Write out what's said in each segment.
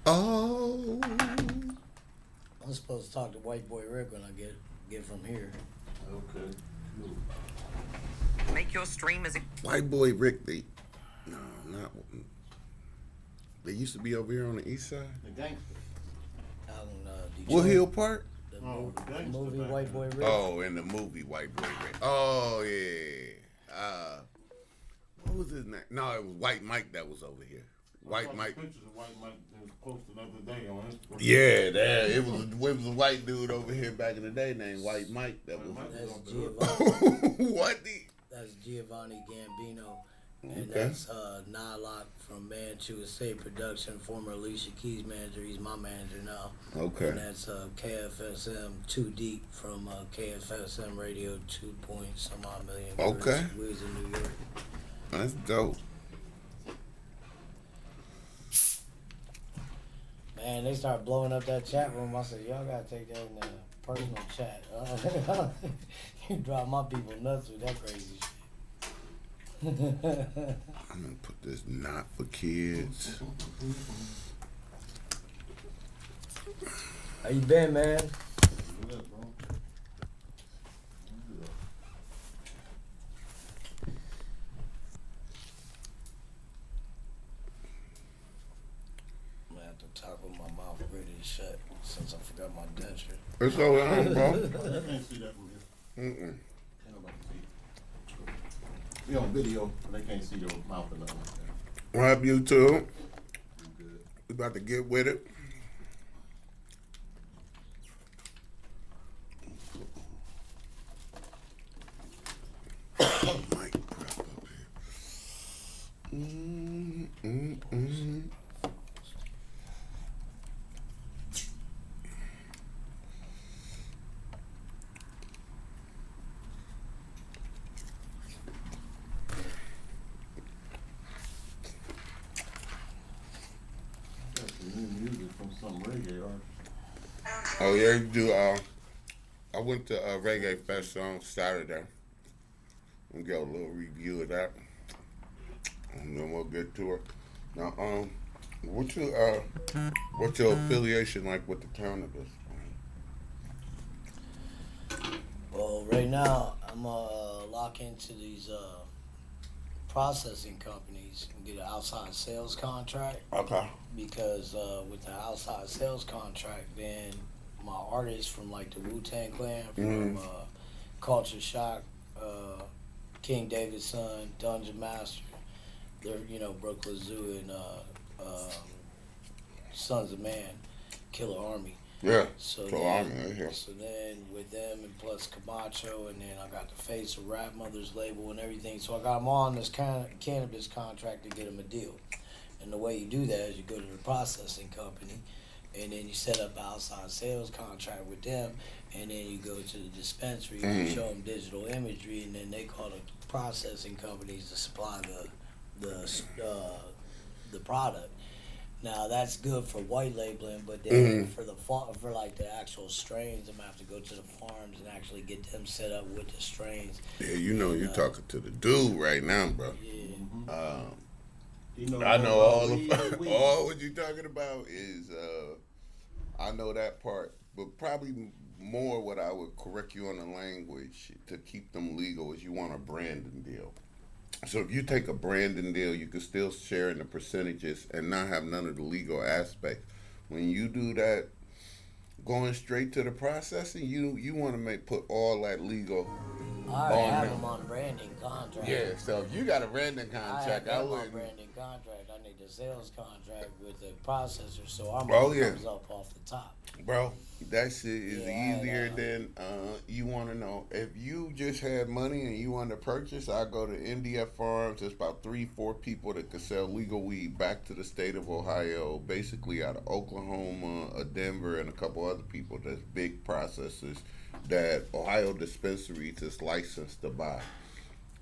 Oh. I'm supposed to talk to White Boy Rick when I get from here. Okay. Cool. Make your stream as a White Boy Rick, no, not. They used to be over here on the east side. The gangster. Out in Detroit. Wood Hill Park? The Oh, the gangster movie back White Boy then. Rick. Oh, in the movie White Boy Rick. Oh, yeah. What was his name? No, it was White Mike that was over here. White Mike. Pictures of White Mike that was posted the other day on Instagram. Yeah, it was a white dude over here back in the day named White Mike. That was. That's Giovanni. What? That's Giovanni Gambino. And Okay. that's Nylock from Manchu Estate Production, former Alicia Keys manager. He's my manager now. Okay. And that's KFSM 2 Deep from KFSM Radio 2 point some odd million. Okay. We was in New York. That's dope. Man, they started blowing up that chat room. I said, y'all gotta take that in the personal chat. You drive my people nuts with that crazy shit. I'm gonna put this not for kids. How you been, man? Good, bro. I'm gonna have to talk with my mouth really shut since I forgot my denture. It's all right, bro. I can't see that from here. Mm-mm. Can't nobody see. We on video, but they can't see your mouth or nothing like that. What up, you two? You good. We about to get with it. Mic prep up here. Got some new music from some reggae artists. Oh yeah, you do. I went to Reggae Fest on Saturday. We got a little review of that, and then we'll get to it. Now, what's your affiliation like with the town of this? Well, right now I'm lock into these processing companies and get an outside sales contract. Okay. Because with the outside sales contract, then my artists from like the Wu-Tang Clan, from Culture Shock, King David's Son, Dungeon Master, they're Brooklyn Zoo and Sons of Man, Killer Army. Yeah. So So then, I'm in here. so then with them and plus Camcho, and then I got the Face of Rap Mothers label and everything. So I got them on this cannabis contract to get them a deal. And the way you do that is you go to the processing company, and then you set up an outside sales contract with them, and then you go to the dispensary and you show them digital imagery, and then they call the processing companies to supply the product. Now that's good for white labeling, but then for like the actual strains, I'm gonna have to go to the farms and actually get them set up with the strains. Yeah, you're talking to the dude right now, bro. Yeah. I know all what you're talking about is I know that part, but probably more what I would correct you on the language to keep them legal is you want a branding deal. So if you take a branding deal, you can still share in the percentages and not have none of the legal aspects. When you do that, going straight to the processing, you want to put all that legal. I already have them on branding contract. Yeah, so if you got a branding I have contract, I them on wouldn't. branding contract. I need the sales contract with the processor, so our Oh, money yeah. comes up off the top. Bro, that shit is Yeah, easier I know. than you want to know. If you just had money and you want to purchase, I go to MDF Farms. There's about 3-4 people that could sell legal weed back to the state of Ohio, basically out of Oklahoma, Denver, and a couple other people that's big processors that Ohio dispensaries is licensed to buy.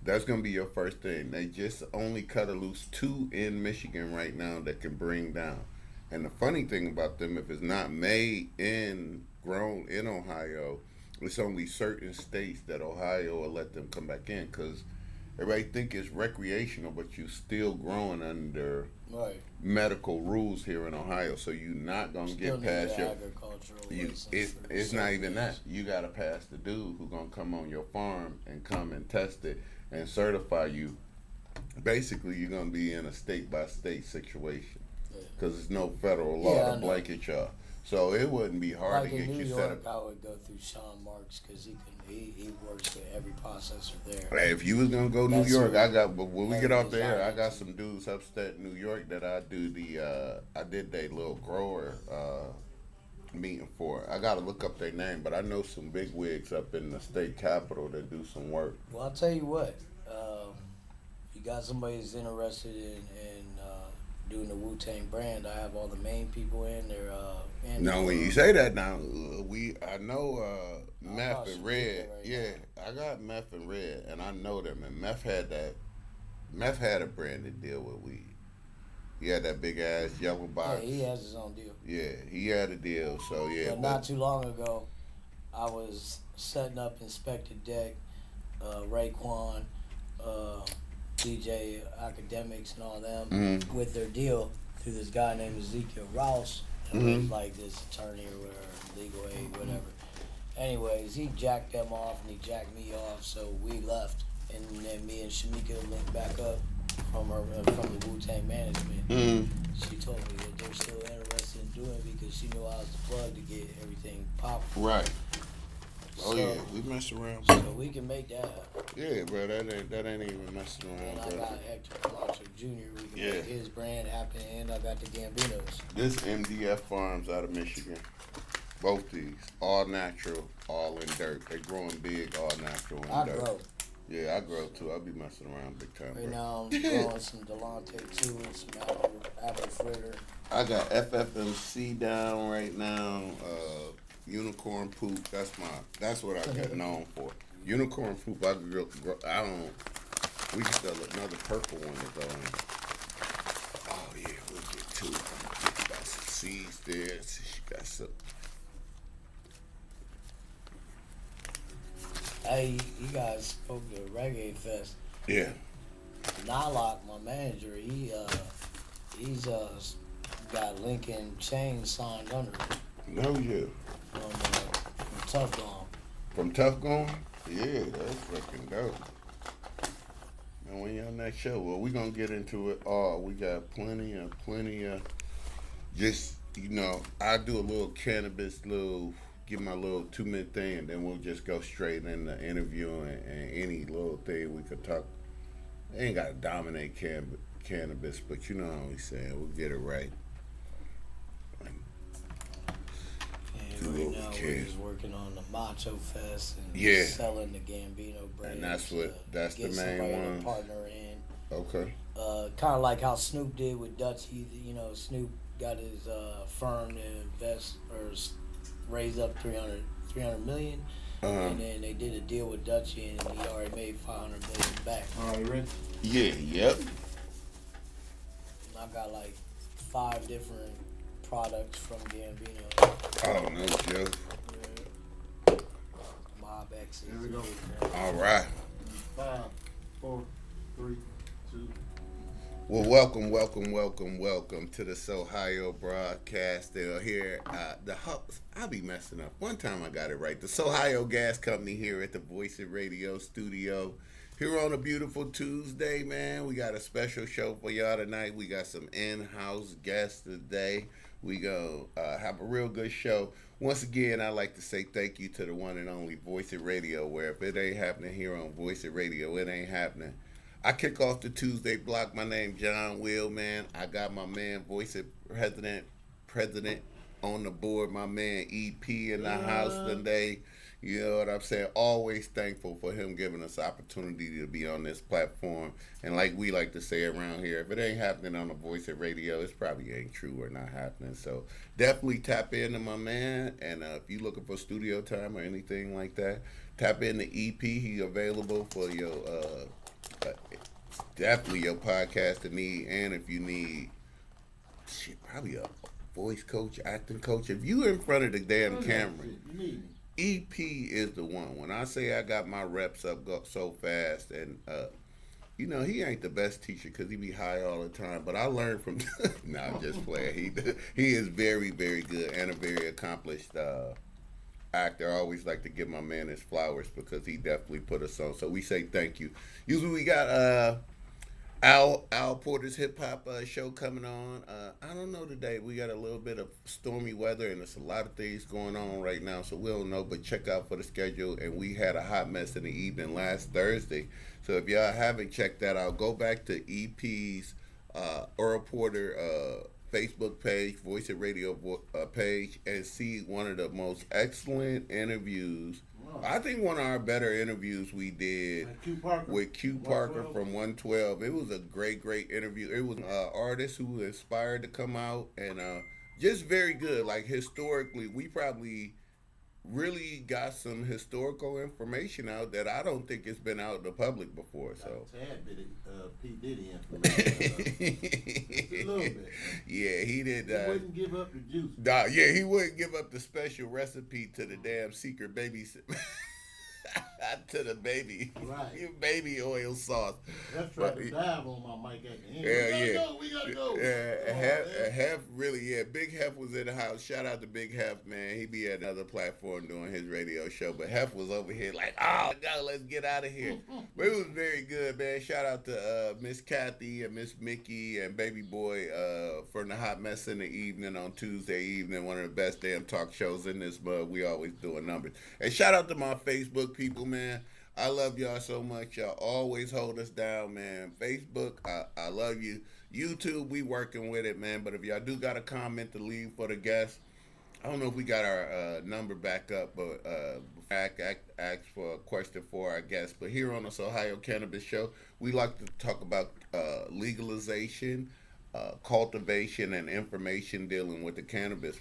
That's going to be your first thing. They just only cut a loose 2 in Michigan right now that can bring down. And the funny thing about them, if it's not made and grown in Ohio, it's only certain states that Ohio will let them come back in, because everybody think it's recreational, but you still growing under Right. medical rules here in Ohio, so you're not gonna Still get need past the your. agricultural You, license for it's not certain even that. things. You gotta pass the dude who gonna come on your farm and come and test it and certify you. Basically, you're gonna be in a state by state situation Yeah. because there's no federal law Yeah, I to know. blanket y'all. So it wouldn't be hard Like to in get New you set York, up. I would go through Sean Marks because he works with every processor there. Hey, if you was gonna go New That's York, who I got. But when we get off the air, I everything's got on some dudes upstate New York that I do the. I did their little grower meeting for. I gotta look up their name, but I know some big wigs up in the state capitol that do some work. Well, I'll tell you what. If you got somebody that's interested in doing the Wu-Tang brand, I have all the main people in there. Now, when you say that, now I know Meth probably and should get Red. that right Yeah, I got Meth and Red, and I know them. And Meth had that. Meth had a branded deal with weed. He had that big ass yellow Yeah, box. he has his own deal. Yeah, he had a deal. So yeah, But not too long ago, I was setting up Inspector Deck, Raekwon, DJ Academics, and all them Mhm. with their deal through this guy named Ezekiel Rouse, who was like this attorney or whatever, legal aid, whatever. Anyways, he jacked them off and he jacked me off, so we left, and then me and Shamika linked back up from the Wu-Tang management. Mhm. She told me that they're still interested in doing it because she knew I was the plug to get everything popping. Right. Oh So- yeah, we mess around. So we can make that happen. Yeah, bro, that ain't even messing And around, I bro. got Hector Camcho Jr. We can Yeah. make his brand happen, and I got the Gambinos. This MDF Farms out of Michigan. Both these, all natural, all in dirt. They growing big, all natural in I dirt. grow. Yeah, I grow too. I be messing around big time, Right bro. now I'm growing some Delonte too and some apple fritter. I got FFMC down right now. Unicorn poop. That's what I get known for. Unicorn poop. I don't. We can sell another purple one to go in. Oh yeah, we'll get two. Got some seeds there. She got some. Hey, you guys spoke to Reggae Fest. Yeah. Nylock, my manager, he's got Lincoln Chain signed under it No, yeah. from Tough Gone. From Tough Gone? Yeah, that's fucking dope. And when you're on that show, well, we gonna get into it all. We got plenty of just, I do a little cannabis, give my little 2-minute thing, and then we'll just go straight into interviewing and any little thing we could talk. Ain't gotta dominate cannabis, but you know what I'm saying. We'll get it right. And Do right what we now can. we're just working on the Macho Fest and Yeah. selling the Gambino brand. And that's the get main somebody one. to partner in. Okay. Kind of like how Snoop did with Dutchy. Snoop got his firm to invest or raise up 300 million. And then they did a deal with Dutchy, and he already made 500 million back. All right, you ready? Yeah, yep. And I got like 5 different products from Gambino. Oh, no joke. Mob X. Here we go. All right. 5, 4, 3, 2. Well, welcome to the Sohigho broadcast. They're here. I'll be messing up. One time I got it right. The Sohigho Gas Company here at the Voice of Radio studio. Here on a beautiful Tuesday, man. We got a special show for y'all tonight. We got some in-house guests today. We gonna have a real good show. Once again, I'd like to say thank you to the one and only Voice of Radio, where if it ain't happening here on Voice of Radio, it ain't happening. I kick off the Tuesday block. My name John Will, man. I got my man Voice of President on the board. My man EP in the house today. You know what I'm saying? Always thankful for him giving us opportunity to be on this platform. And like we like to say around here, if it ain't happening on the Voice of Radio, it's probably ain't true or not happening. So definitely tap into my man. And if you looking for studio time or anything like that, tap into EP. He available for your definitely your podcast need. And if you need probably a voice coach, acting coach, if you in front of the damn camera, You need me. EP is the one. When I say I got my reps up so fast, and he ain't the best teacher because he be high all the time. But I learned from. Nah, I'm just playing. He is very, very good and a very accomplished actor. I always like to give my man his flowers because he definitely put us on. So we say thank you. Usually we got Al Porter's hip hop show coming on. I don't know today. We got a little bit of stormy weather and there's a lot of things going on right now, so we don't know. But check out for the schedule. And we had a hot mess in the evening last Thursday. So if y'all haven't checked that out, go back to EP's Earl Porter Facebook page, Voice of Radio page, and see one of the most excellent interviews. I think one of our better interviews we did with Q Parker from 112. It was a great, great interview. It was an artist who inspired to come out and just very good. Like historically, we probably really got some historical information out that I don't think it's been out in the public before. So tad bit of P. Diddy information. Just a little bit. Yeah, he did. He wouldn't give up the juice. Yeah, he wouldn't give up the special recipe to the damn secret baby. To the baby, right? Baby oil sauce. That's trying to dive on my mic at the end. We gotta go. Hef really, Big Hef was in the house. Shout out to Big Hef, man. He be at another platform doing his radio show, but Hef was over here like, oh God, let's get out of here. But it was very good, man. Shout out to Miss Kathy and Miss Mickey and Baby Boy from the Hot Mess in the Evening on Tuesday evening. One of the best damn talk shows in this mug. We always doing numbers. And shout out to my Facebook people, man. I love y'all so much. Y'all always hold us down, man. Facebook, I love you. YouTube, we working with it, man. But if y'all do got a comment to leave for the guests, I don't know if we got our number back up, but ask for a question for our guests. But here on the Sohigho Cannabis Show, we like to talk about legalization, cultivation, and information dealing with the cannabis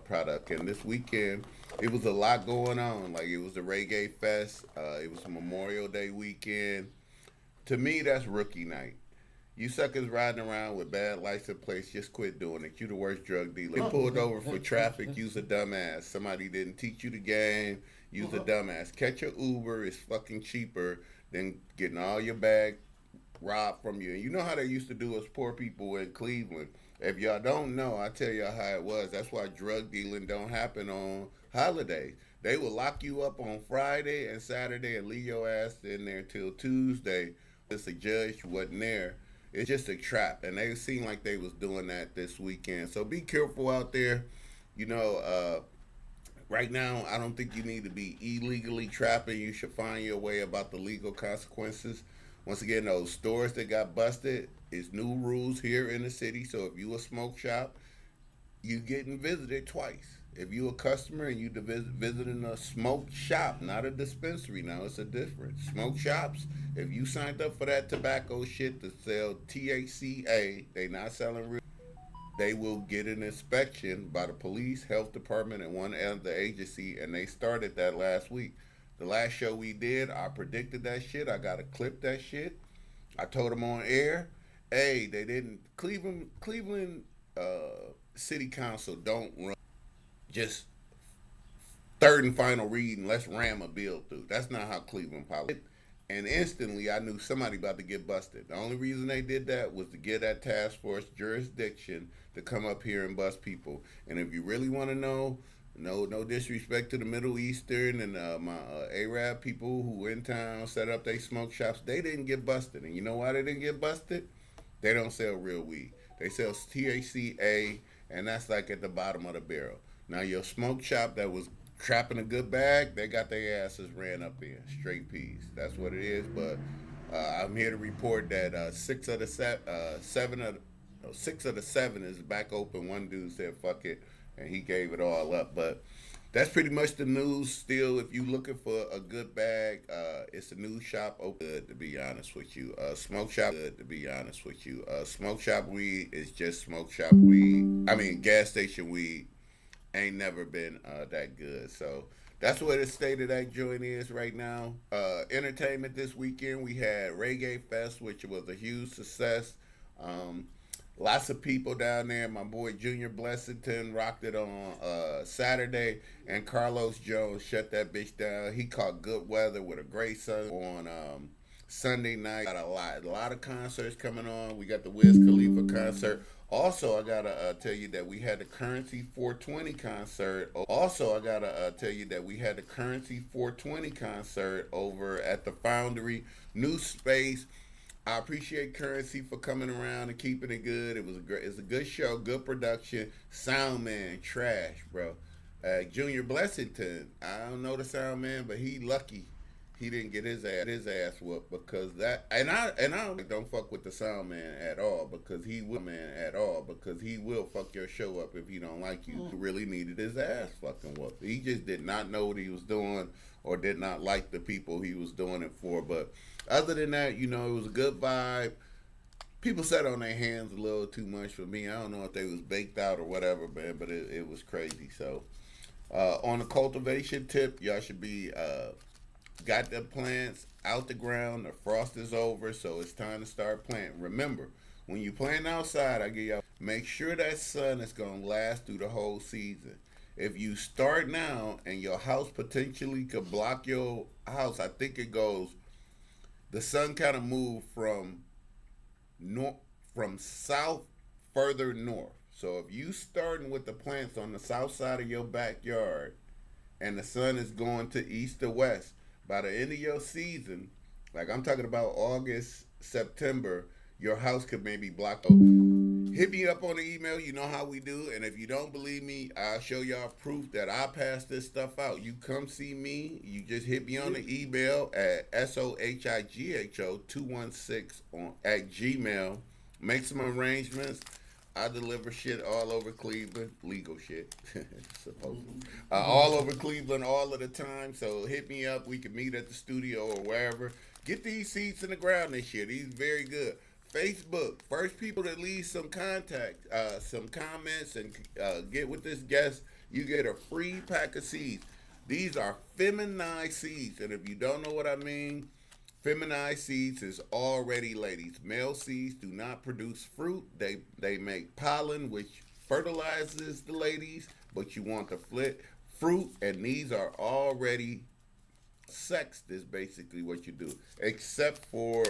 product. And this weekend, it was a lot going on. Like, it was the Reggae Fest. It was Memorial Day weekend. To me, that's rookie night. You suckers riding around with bad license plates, just quit doing it. You the worst drug dealer. They pulled over for traffic, use a dumbass. Somebody didn't teach you the game, use a dumbass. Catch your Uber, it's fucking cheaper than getting all your bag robbed from you. And you know how they used to do us poor people in Cleveland. If y'all don't know, I tell y'all how it was. That's why drug dealing don't happen on holidays. They will lock you up on Friday and Saturday and leave your ass in there till Tuesday. It's a judge wasn't there. It's just a trap, and they seem like they was doing that this weekend. So be careful out there. Right now, I don't think you need to be illegally trapping. You should find your way about the legal consequences. Once again, those stores that got busted, it's new rules here in the city. So if you a smoke shop, you getting visited twice. If you a customer and you visiting a smoke shop, not a dispensary, now it's a difference. Smoke shops, if you signed up for that tobacco shit to sell THCA, they not selling real, they will get an inspection by the police, health department, and one other agency, and they started that last week. The last show we did, I predicted that shit. I got to clip that shit. I told them on air, hey, they didn't, Cleveland City Council don't run just third and final reading, let's ram a bill through. That's not how Cleveland politics. And instantly I knew somebody about to get busted. The only reason they did that was to get that task force jurisdiction to come up here and bust people. And if you really want to know, no disrespect to the Middle Eastern and my Arab people who in town set up they smoke shops, they didn't get busted. And you know why they didn't get busted? They don't sell real weed. They sell THCA, and that's like at the bottom of the barrel. Now, your smoke shop that was trapping a good bag, they got their asses ran up in. Straight peas. That's what it is. But I'm here to report that 6 of the 7 is back open. One dude said, fuck it, and he gave it all up. But that's pretty much the news still. If you're looking for a good bag, it's a new shop open, to be honest with you. Smoke shop, to be honest with you. Smoke shop weed is just smoke shop weed. I mean, gas station weed. Ain't never been that good. So that's what the state of that joint is right now. Entertainment this weekend, we had Reggae Fest, which was a huge success. Lots of people down there. My boy Junior Blessington rocked it on Saturday, and Carlos Jones shut that bitch down. He caught good weather with a great sun on Sunday night, got a lot of concerts coming on. We got the Wiz Khalifa concert. Also, I gotta tell you that we had the Currency 420 concert. Also, I gotta tell you that we had the Currency 420 concert over at the Foundry, new space. I appreciate Currency for coming around and keeping it good. It's a good show, good production. Sound man, trash, bro. Junior Blessington, I don't know the sound man, but he lucky he didn't get his ass whooped because that. And I don't fuck with the sound man at all because he will fuck your show up if he don't like you. He really needed his ass fucking whooped. He just did not know what he was doing or did not like the people he was doing it for. But other than that, it was a good vibe. People sat on their hands a little too much for me. I don't know if they was baked out or whatever, man, but it was crazy. So on the cultivation tip, y'all should be got the plants out the ground. The frost is over, so it's time to start planting. Remember, when you plant outside, I give y'all, make sure that sun is going to last through the whole season. If you start now and your house potentially could block your house, I think it goes, the sun kind of moved from south further north. So if you starting with the plants on the south side of your backyard and the sun is going to east or west, by the end of your season, like I'm talking about August, September, your house could maybe block. Hit me up on the email. You know how we do. And if you don't believe me, I'll show y'all proof that I pass this stuff out. You come see me. You just hit me on the email at sohigho216 at Gmail. Make some arrangements. I deliver shit all over Cleveland. Legal shit. Supposedly. All over Cleveland all of the time. So hit me up. We can meet at the studio or wherever. Get these seeds in the ground this year. These very good. Facebook. First people that leave some contact, some comments, and get with this guest, you get a free pack of seeds. These are feminized seeds. And if you don't know what I mean, feminized seeds is already ladies. Male seeds do not produce fruit. They make pollen, which fertilizes the ladies, but you want the fruit, and these are already sexed is basically what you do. Except for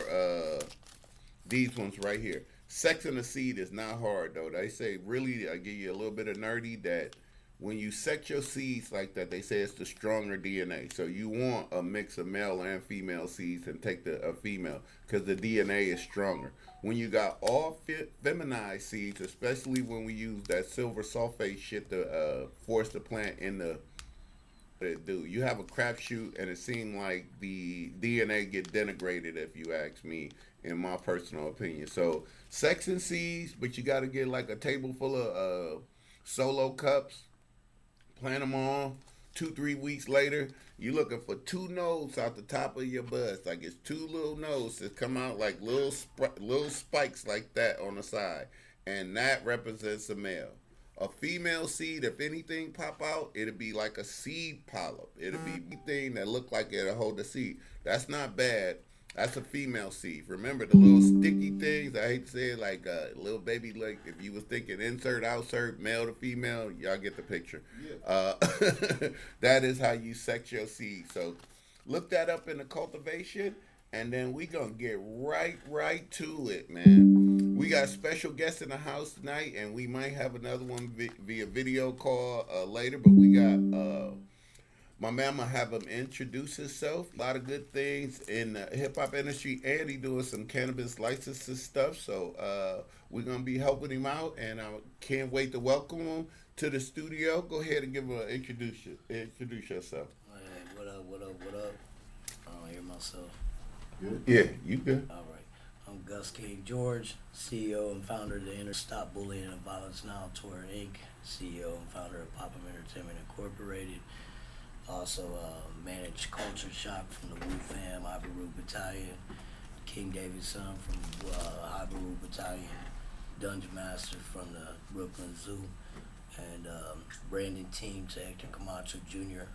these ones right here. Sexing a seed is not hard though. They say really, I give you a little bit of nerdy that when you sex your seeds like that, they say it's the stronger DNA. So you want a mix of male and female seeds and take a female because the DNA is stronger. When you got all feminized seeds, especially when we use that silver sulfate shit to force the plant in the you have a crapshoot, and it seemed like the DNA get denigrated, if you ask me, in my personal opinion. So sexing seeds, but you got to get like a table full of solo cups. Plant them on. 2-3 weeks later, you looking for 2 nodes out the top of your buds. Like it's 2 little nodes that come out like little spikes like that on the side. And that represents a male. A female seed, if anything pop out, it'll be like a seed polyp. It'll be anything that look like it'll hold the seed. That's not bad. That's a female seed. Remember the little sticky things? I hate to say it, like little baby, like if you was thinking insert, outsert, male to female, y'all get the picture. Yeah. That is how you sex your seed. So look that up in the cultivation, and then we gonna get right to it, man. We got special guests in the house tonight, and we might have another one via video call later, but we got my man, I have him introduce himself. A lot of good things in the hip-hop industry, and he doing some cannabis licenses stuff. So we're going to be helping him out, and I can't wait to welcome him to the studio. Go ahead and give him introduce yourself. Hey, what up? I don't hear myself. Good? Yeah, you good. All right. I'm Gus King George, CEO and founder of the Stop Bullying and Violence Now Tour, Inc., CEO and founder of Pop-Up Entertainment Incorporated. Also managed Culture Shock from the Wu Fam, Ivory Battalion, King David's son from Ivory Battalion, Dungeon Master from the Brooklyn Zoo, and branding team to Hector Camcho Jr.,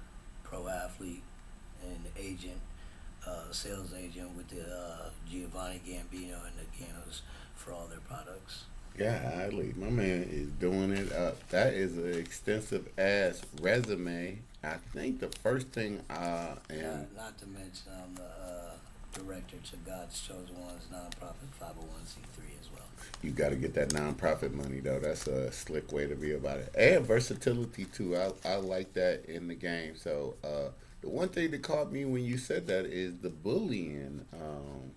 pro athlete and agent, sales agent with the Giovanni Gambino and the Ganos for all their products. Yeah, my man is doing it up. That is an extensive ass resume. I think the first thing Not to mention I'm the director to God's Chosen Ones nonprofit 501c3 as well. You got to get that nonprofit money though. That's a slick way to be about it. And versatility too. I like that in the game. So the one thing that caught me when you said that is the bullying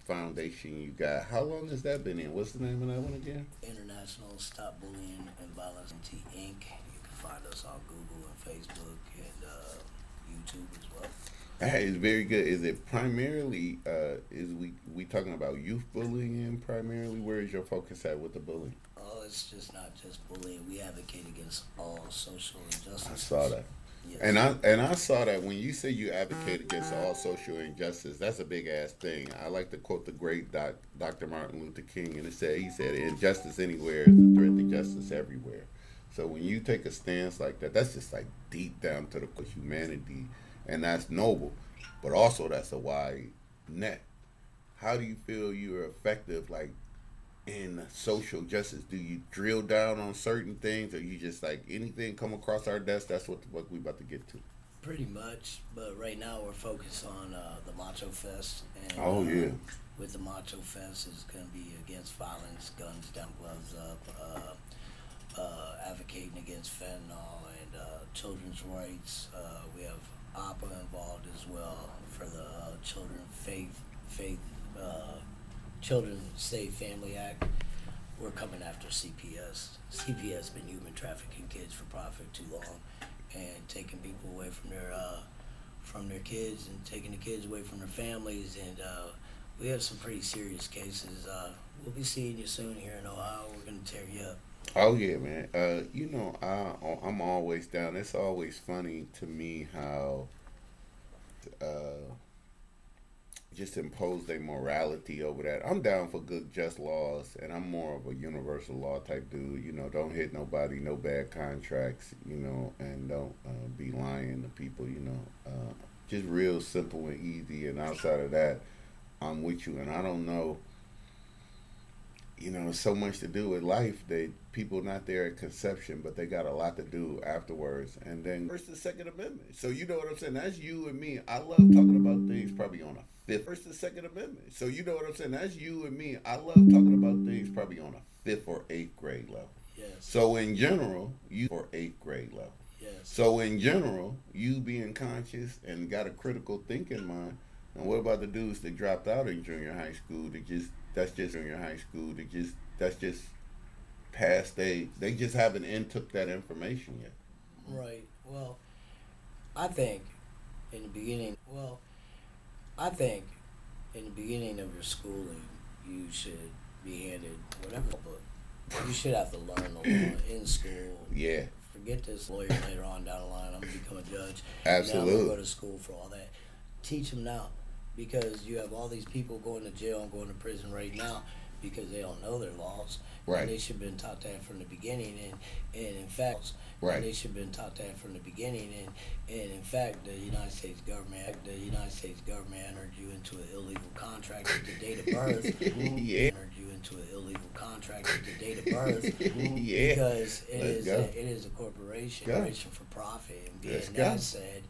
foundation you got. How long has that been in? What's the name of that one again? International Stop Bullying and Violence Inc. You can find us on Google and Facebook and YouTube as well. That is very good. Is it primarily is we talking about youth bullying primarily? Where is your focus at with the bullying? Oh, it's just not just bullying. We advocate against all social injustices. I saw that. Yes. And I saw that when you say you advocate against all social injustice, that's a big ass thing. I like to quote the great Dr. Martin Luther King, and he said injustice anywhere is a threat to justice everywhere. So when you take a stance like that, that's just like deep down to the humanity, and that's noble, but also that's a wide net. How do you feel you are effective, like in social justice? Do you drill down on certain things, or you just like anything come across our desk? That's what the fuck we about to get to. Pretty much, but right now we're focused on the Macho Fest. And, Oh yeah. With the Macho Fest, it's going to be against violence, guns down, gloves up, advocating against fentanyl and children's rights. We have APA involved as well for the Children State Family Act. We're coming after CPS. CPS been human trafficking kids for profit too long, and taking people away from their kids and taking the kids away from their families. And we have some pretty serious cases. We'll be seeing you soon here in Ohio. We're gonna tear you up. Oh yeah, man. I'm always down. It's always funny to me how just impose their morality over that. I'm down for good, just laws, and I'm more of a universal law type dude. Don't hit nobody, no bad contracts, and don't be lying to people. Just real simple and easy. And outside of that, I'm with you. And I don't know. So much to do with life. People not there at conception, but they got a lot to do afterwards. And then First and Second Amendment. So you know what I'm saying? That's you and me. I love talking about things probably on a fifth. First and Second Amendment. So you know what I'm saying? That's you and me. I love talking about things probably on a fifth or eighth grade level. Yes. So in general, So in general, you being conscious and got a critical thinking mind. And what about the dudes that dropped out in junior high school that's just past they just haven't took that information yet. Right. Well, I think in the beginning of your schooling, you should be handed whatever book. You should have to learn the law in school. Yeah. Forget this lawyer later on down the line. I'm going to become a judge. Absolutely. Now I'm going to go to school for all that. Teach them now, because you have all these people going to jail and going to prison right now because they don't know their laws. Right. And they should have been taught that from the beginning. And in fact, right. They should have been taught that from the beginning. And in fact, the United States government entered you into an illegal contract at the date of birth. Yeah. Entered you into an illegal contract at the date of birth. Yeah. Because it is a corporation for profit. And being that said,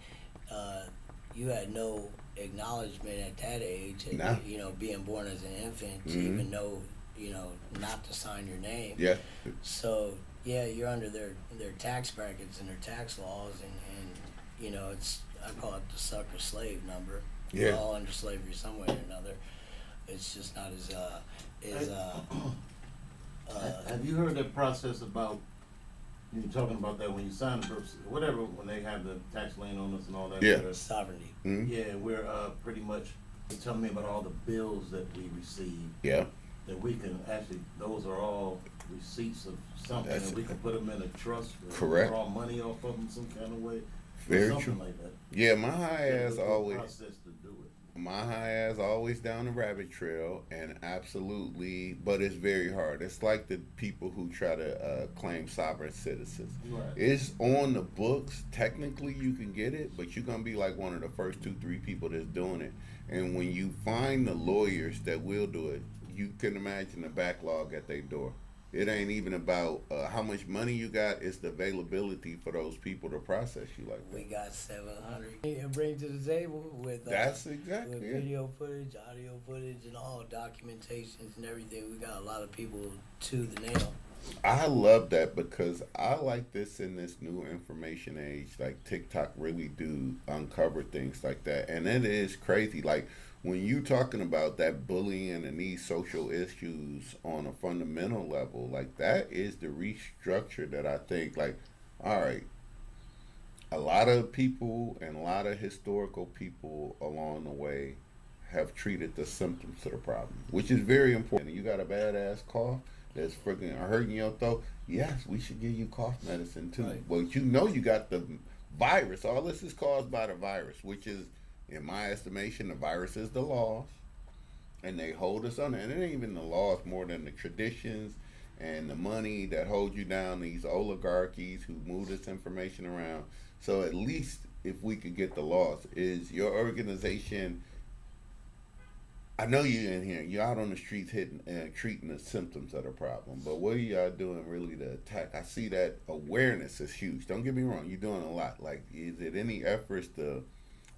you had no acknowledgement at that age, and, being born as an infant, to even know, not to sign your name. Yeah. So, yeah, you're under their tax brackets and their tax laws, and it's, I call it the sucker slave number. Yeah. We're all under slavery some way or another. It's just not as have you heard that process about, you're talking about that when you sign the birth, whatever, when they have the tax lien on us and all that. Yeah. Sovereignty. Mm-hmm. Yeah, we're pretty much, you're telling me about all the bills that we receive. Yeah. That we can actually, those are all receipts of something, and we can put them in a trust. Correct. Draw money off of them some kind of way. Very something true. Like that. Yeah, my high ass always. Process to do it. My high ass always down the rabbit trail, and absolutely, but it's very hard. It's like the people who try to claim sovereign citizens. Right. It's on the books. Technically, you can get it, but you're gonna be like one of the first 2-3 people that's doing it. And when you find the lawyers that will do it, you can imagine the backlog at their door. It ain't even about how much money you got. It's the availability for those people to process you like We that. got 700 and bring to the table with That's exactly with it. video footage, audio footage, and all documentations and everything. We got a lot of people to the nail. I love that because I like this in this new information age. Like TikTok really do uncover things like that, and it is crazy. Like when you talking about that bullying and these social issues on a fundamental level, like that is the restructure that I think. Like, all right, a lot of people and a lot of historical people along the way have treated the symptoms to the problem, which is very important. You got a badass cough that's freaking hurting your throat. Yes, we should give you cough medicine too. Right. But you know you got the virus. All this is caused by the virus, which is, in my estimation, the virus is the laws, and they hold us under. And it ain't even the laws more than the traditions and the money that hold you down. These oligarchies who move this information around. So at least if we could get the laws, is your organization? I know you're in here. You're out on the streets hitting and treating the symptoms of the problem. But what are y'all doing really to attack? I see that awareness is huge. Don't get me wrong. You're doing a lot. Like, is it any efforts to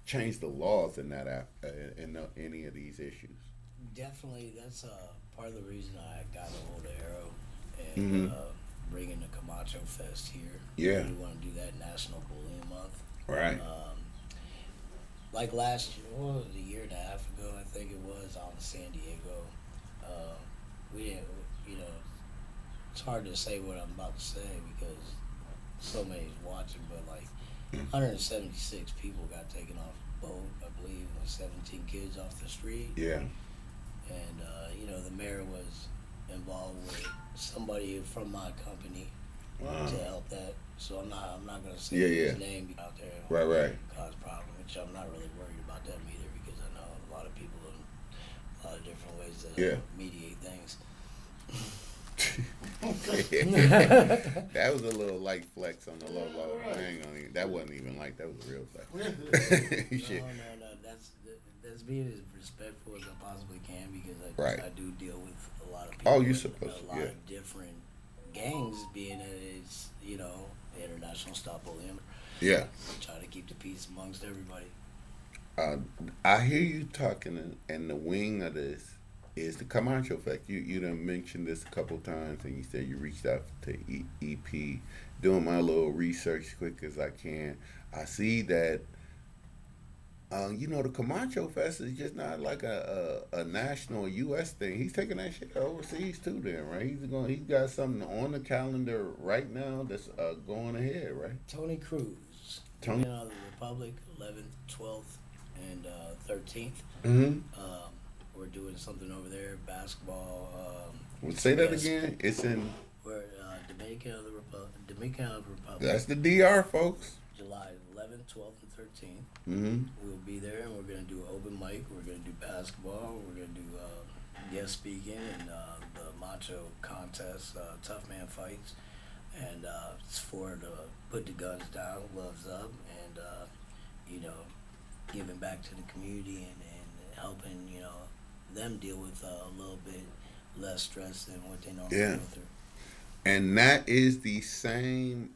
change the laws in that any of these issues? Definitely, that's part of the reason I got a hold of Arrow and bringing the Camcho Fest here. Yeah. We want to do that National Bullying Month. Right. Like last year, what was it, a year and a half ago, I think it was, out in San Diego. We didn't, it's hard to say what I'm about to say because so many's watching, but like 176 people got taken off the boat, I believe, and 17 kids off the street. Yeah. And, the mayor was involved with somebody from my company to help that. So I'm not gonna say his name out there. Right. Cause problem, which I'm not really worried about them either because I know a lot of people in a lot of different ways to mediate things. That was a little light flex on the low. That wasn't even light. That was a real flex. Shit. No. That's being as respectful as I possibly can because Right. I do deal with a lot of people. Oh, you're with supposed to, a lot of different gangs, being that it's International Stop Bullying. Yeah. Try to keep the peace amongst everybody. I hear you talking, and the wing of this is the Camcho effect. You done mentioned this a couple times, and you said you reached out to EP. Doing my little research quick as I can, I see that the Camcho Fest is just not like a national U.S. thing. He's taking that shit overseas too, then, right? He's got something on the calendar right now that's going ahead, right? Tony Cruz, Tony. of the Republic, 11th, 12th, and 13th. Mm-hmm. We're doing something over there, basketball. Say that again. It's in. We're Dominican of the Republic. That's the DR, folks. July 11th, 12th, and 13th. Mm-hmm. We'll be there, and we're going to do open mic. We're going to do basketball. We're going to do guest speaking and the macho contest, tough man fights. And it's for the put the guns down, gloves up, and, giving back to the community and helping, them deal with a little bit less stress than what they normally go through. And that is the same,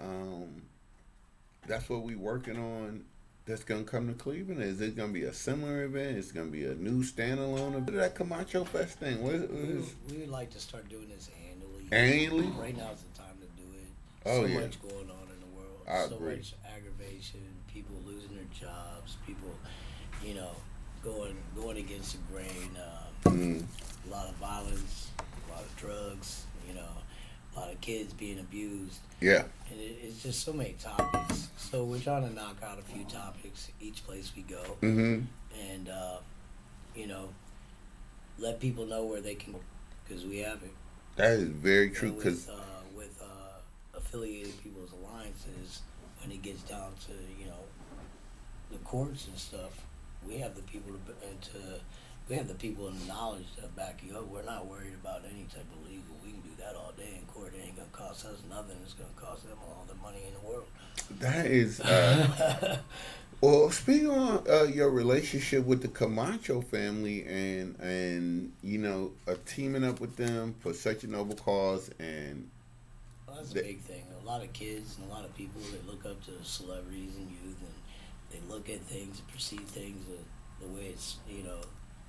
that's what we working on that's going to come to Cleveland. Is it going to be a similar event? Is it going to be a new standalone event? That Camcho Fest thing, what is We would like to start doing this annually. Annually? Right now is the time to do it. Oh, so yeah. much going on in the world. I so agree. much aggravation, people losing their jobs, people, going against the grain. A lot of violence, a lot of drugs, a lot of kids being abused. Yeah. And it's just so many topics. So we're trying to knock out a few topics each place we go. Mm-hmm. And, let people know where they can go because we have it. That is very true. And Because with affiliated people's alliances, when it gets down to the courts and stuff, we have the people we have the people in the knowledge to back you up. We're not worried about any type of legal. We can do that all day in court. It ain't gonna cost us nothing. It's gonna cost them all the money in the world. that is, Well, speaking on your relationship with the Camacho family and teaming up with them for such a noble cause, and Well, that's a big thing. A lot of kids and a lot of people that look up to celebrities and youth, and they look at things and perceive things the way it's,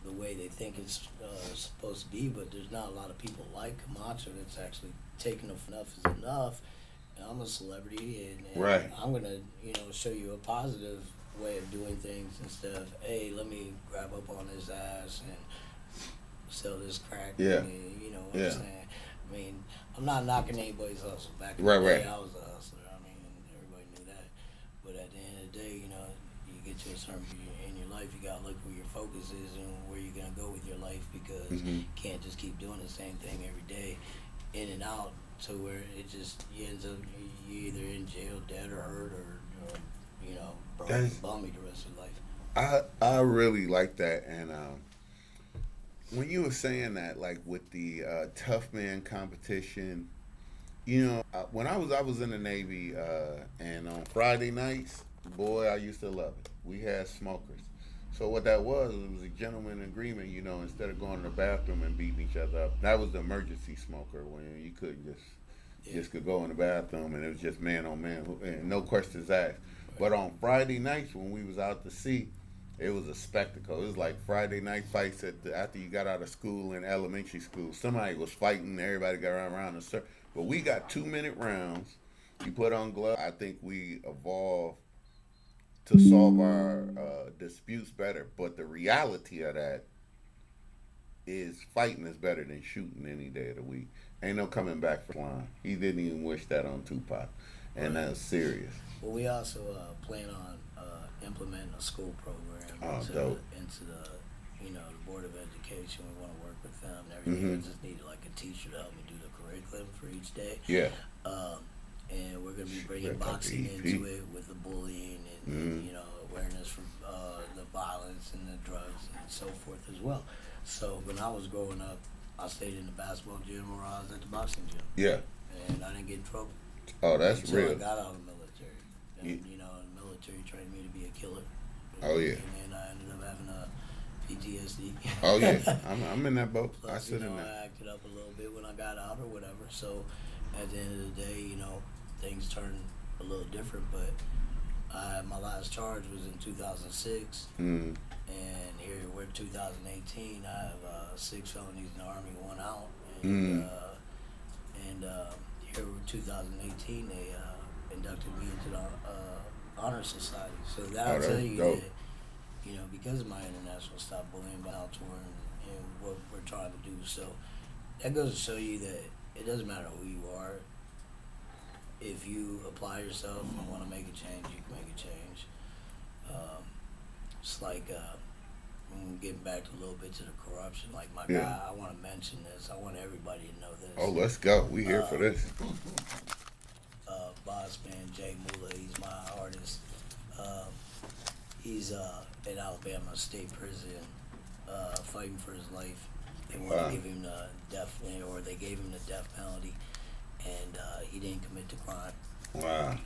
the way they think it's supposed to be. But there's not a lot of people like Camacho that's actually taking enough is enough. And I'm a celebrity, and right. I'm gonna, show you a positive way of doing things instead of, hey, let me grab up on his ass and sell this crack. Yeah. You know what I'm saying? I mean, I'm not knocking anybody's hustle. Back in Right, the day, right. I was a hustler. I mean, everybody knew that. But at the end of the day, you get to a certain point in your life, you gotta look where your focus is and where you're gonna go with your life, because you can't just keep doing the same thing every day, in and out, to where it just you ends up you either in jail, dead or hurt, or broke and bummy the rest of your life. I really like that, and when you were saying that, like with the tough man competition, when I was in the Navy, and on Friday nights, boy, I used to love it. We had smokers. So what that was, it was a gentleman agreement, instead of going to the bathroom and beating each other up. That was the emergency smoker, when you couldn't just could go in the bathroom and it was just man on man, and no questions asked. But on Friday nights when we was out to sea, it was a spectacle. It was like Friday night fights after you got out of school in elementary school. Somebody was fighting, everybody got around the circle. But we got 2-minute rounds. You put on gloves. I think we evolved to solve our disputes better. But the reality of that is fighting is better than shooting any day of the week. Ain't no coming back from line. He didn't even wish that on Tupac. And that's serious. Well, we also plan on implementing a school program into the the Board of Education. We want to work with them and everything. We just need like a teacher to help me do the curriculum for each day. Yeah. And we're going to be bringing boxing into it with the bullying and awareness for the violence and the drugs and so forth as well. So when I was growing up, I stayed in the basketball gym or I was at the boxing gym. Yeah. And I didn't get in trouble. Oh, that's until real. I got out of the military. And, the military trained me to be a killer. Oh, yeah. And then I ended up having a PTSD. Oh, yeah. I'm in that boat. Plus, I sit in that. I acted up a little bit when I got out or whatever. So at the end of the day, things turned a little different. But my last charge was in 2006. And here we're 2018. I have 6 felonies in the Army, 1 out. And here we're 2018. They inducted me into the Honor Society. So that'll tell you dope. that, because of my international stop bullying out tour and what we're trying to do. So that goes to show you that it doesn't matter who you are. If you apply yourself and want to make a change, you can make a change. It's like getting back a little bit to the corruption. Like my guy, I want to mention this. I want everybody to know this. Oh, let's go. We here for this. Boss man Jay Mula, he's my artist. He's in Alabama State Prison, fighting for his life. They want to give him the death, or they gave him the death penalty, and he didn't commit the crime. Wow.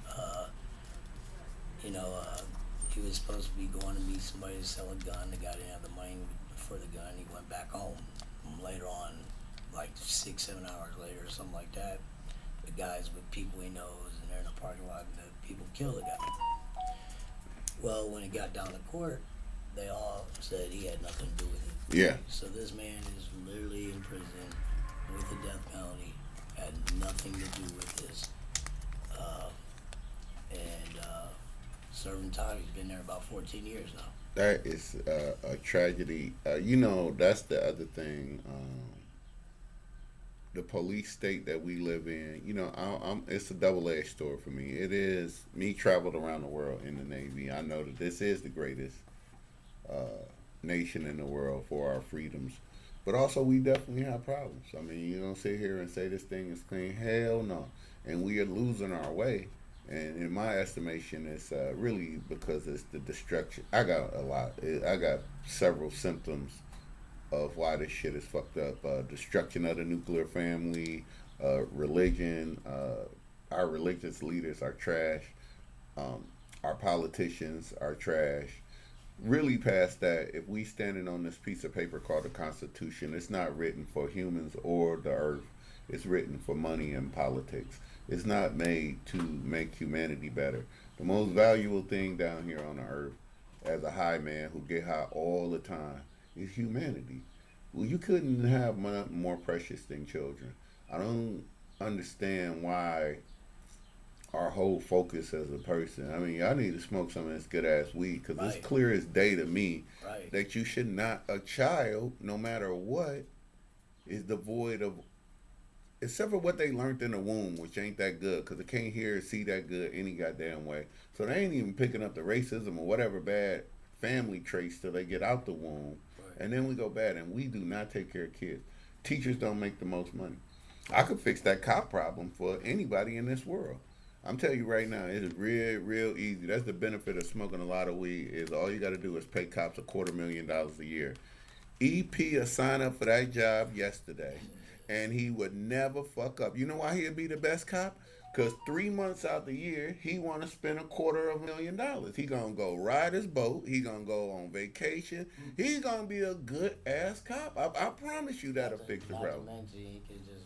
He was supposed to be going to meet somebody to sell a gun. The guy didn't have the money for the gun. He went back home. Later on, like 6-7 hours later or something like that, the guys with people he knows, and they're in a parking lot, and the people kill the guy. Well, when it got down to court, they all said he had nothing to do with it. Yeah. So this man is literally in prison with a death penalty, had nothing to do with this. Serving time. He's been there about 14 years now. That is a tragedy. That's the other thing. The police state that we live in, it's a double-edged sword for me. It is. Me traveled around the world in the Navy. I know that this is the greatest nation in the world for our freedoms. But also, we definitely have problems. I mean, you don't sit here and say this thing is clean. Hell no. And we are losing our way. And in my estimation, it's really because it's the destruction. I got a lot. I got several symptoms of why this shit is fucked up. Destruction of the nuclear family, religion. Our religious leaders are trash. our politicians are trash. Really past that, if we standing on this piece of paper called the Constitution, it's not written for humans or the earth. It's written for money and politics. It's not made to make humanity better. The most valuable thing down here on the earth, as a high man who get high all the time, is humanity. Well, you couldn't have more precious than children. I don't understand why our whole focus as a person. I mean, y'all need to smoke some of this good ass weed because Right. it's clear as day to me Right. that you should not, a child, no matter what, is devoid of, except for what they learned in the womb, which ain't that good because they can't hear or see that good any goddamn way. So they ain't even picking up the racism or whatever bad family traits till they get out the womb. Right. And then we go bad and we do not take care of kids. Teachers don't make the most money. I could fix that cop problem for anybody in this world. I'm telling you right now, it is real easy. That's the benefit of smoking a lot of weed is all you got to do is pay cops $250,000 a year. EP a sign up for that job yesterday, and he would never fuck up. You know why he'd be the best cop? Because 3 months out the year, he want to spend $250,000. He going to go ride his boat. He going to go on vacation. He's going to be a good ass cop. I promise you that'll fix the Not to problem. mention, he could just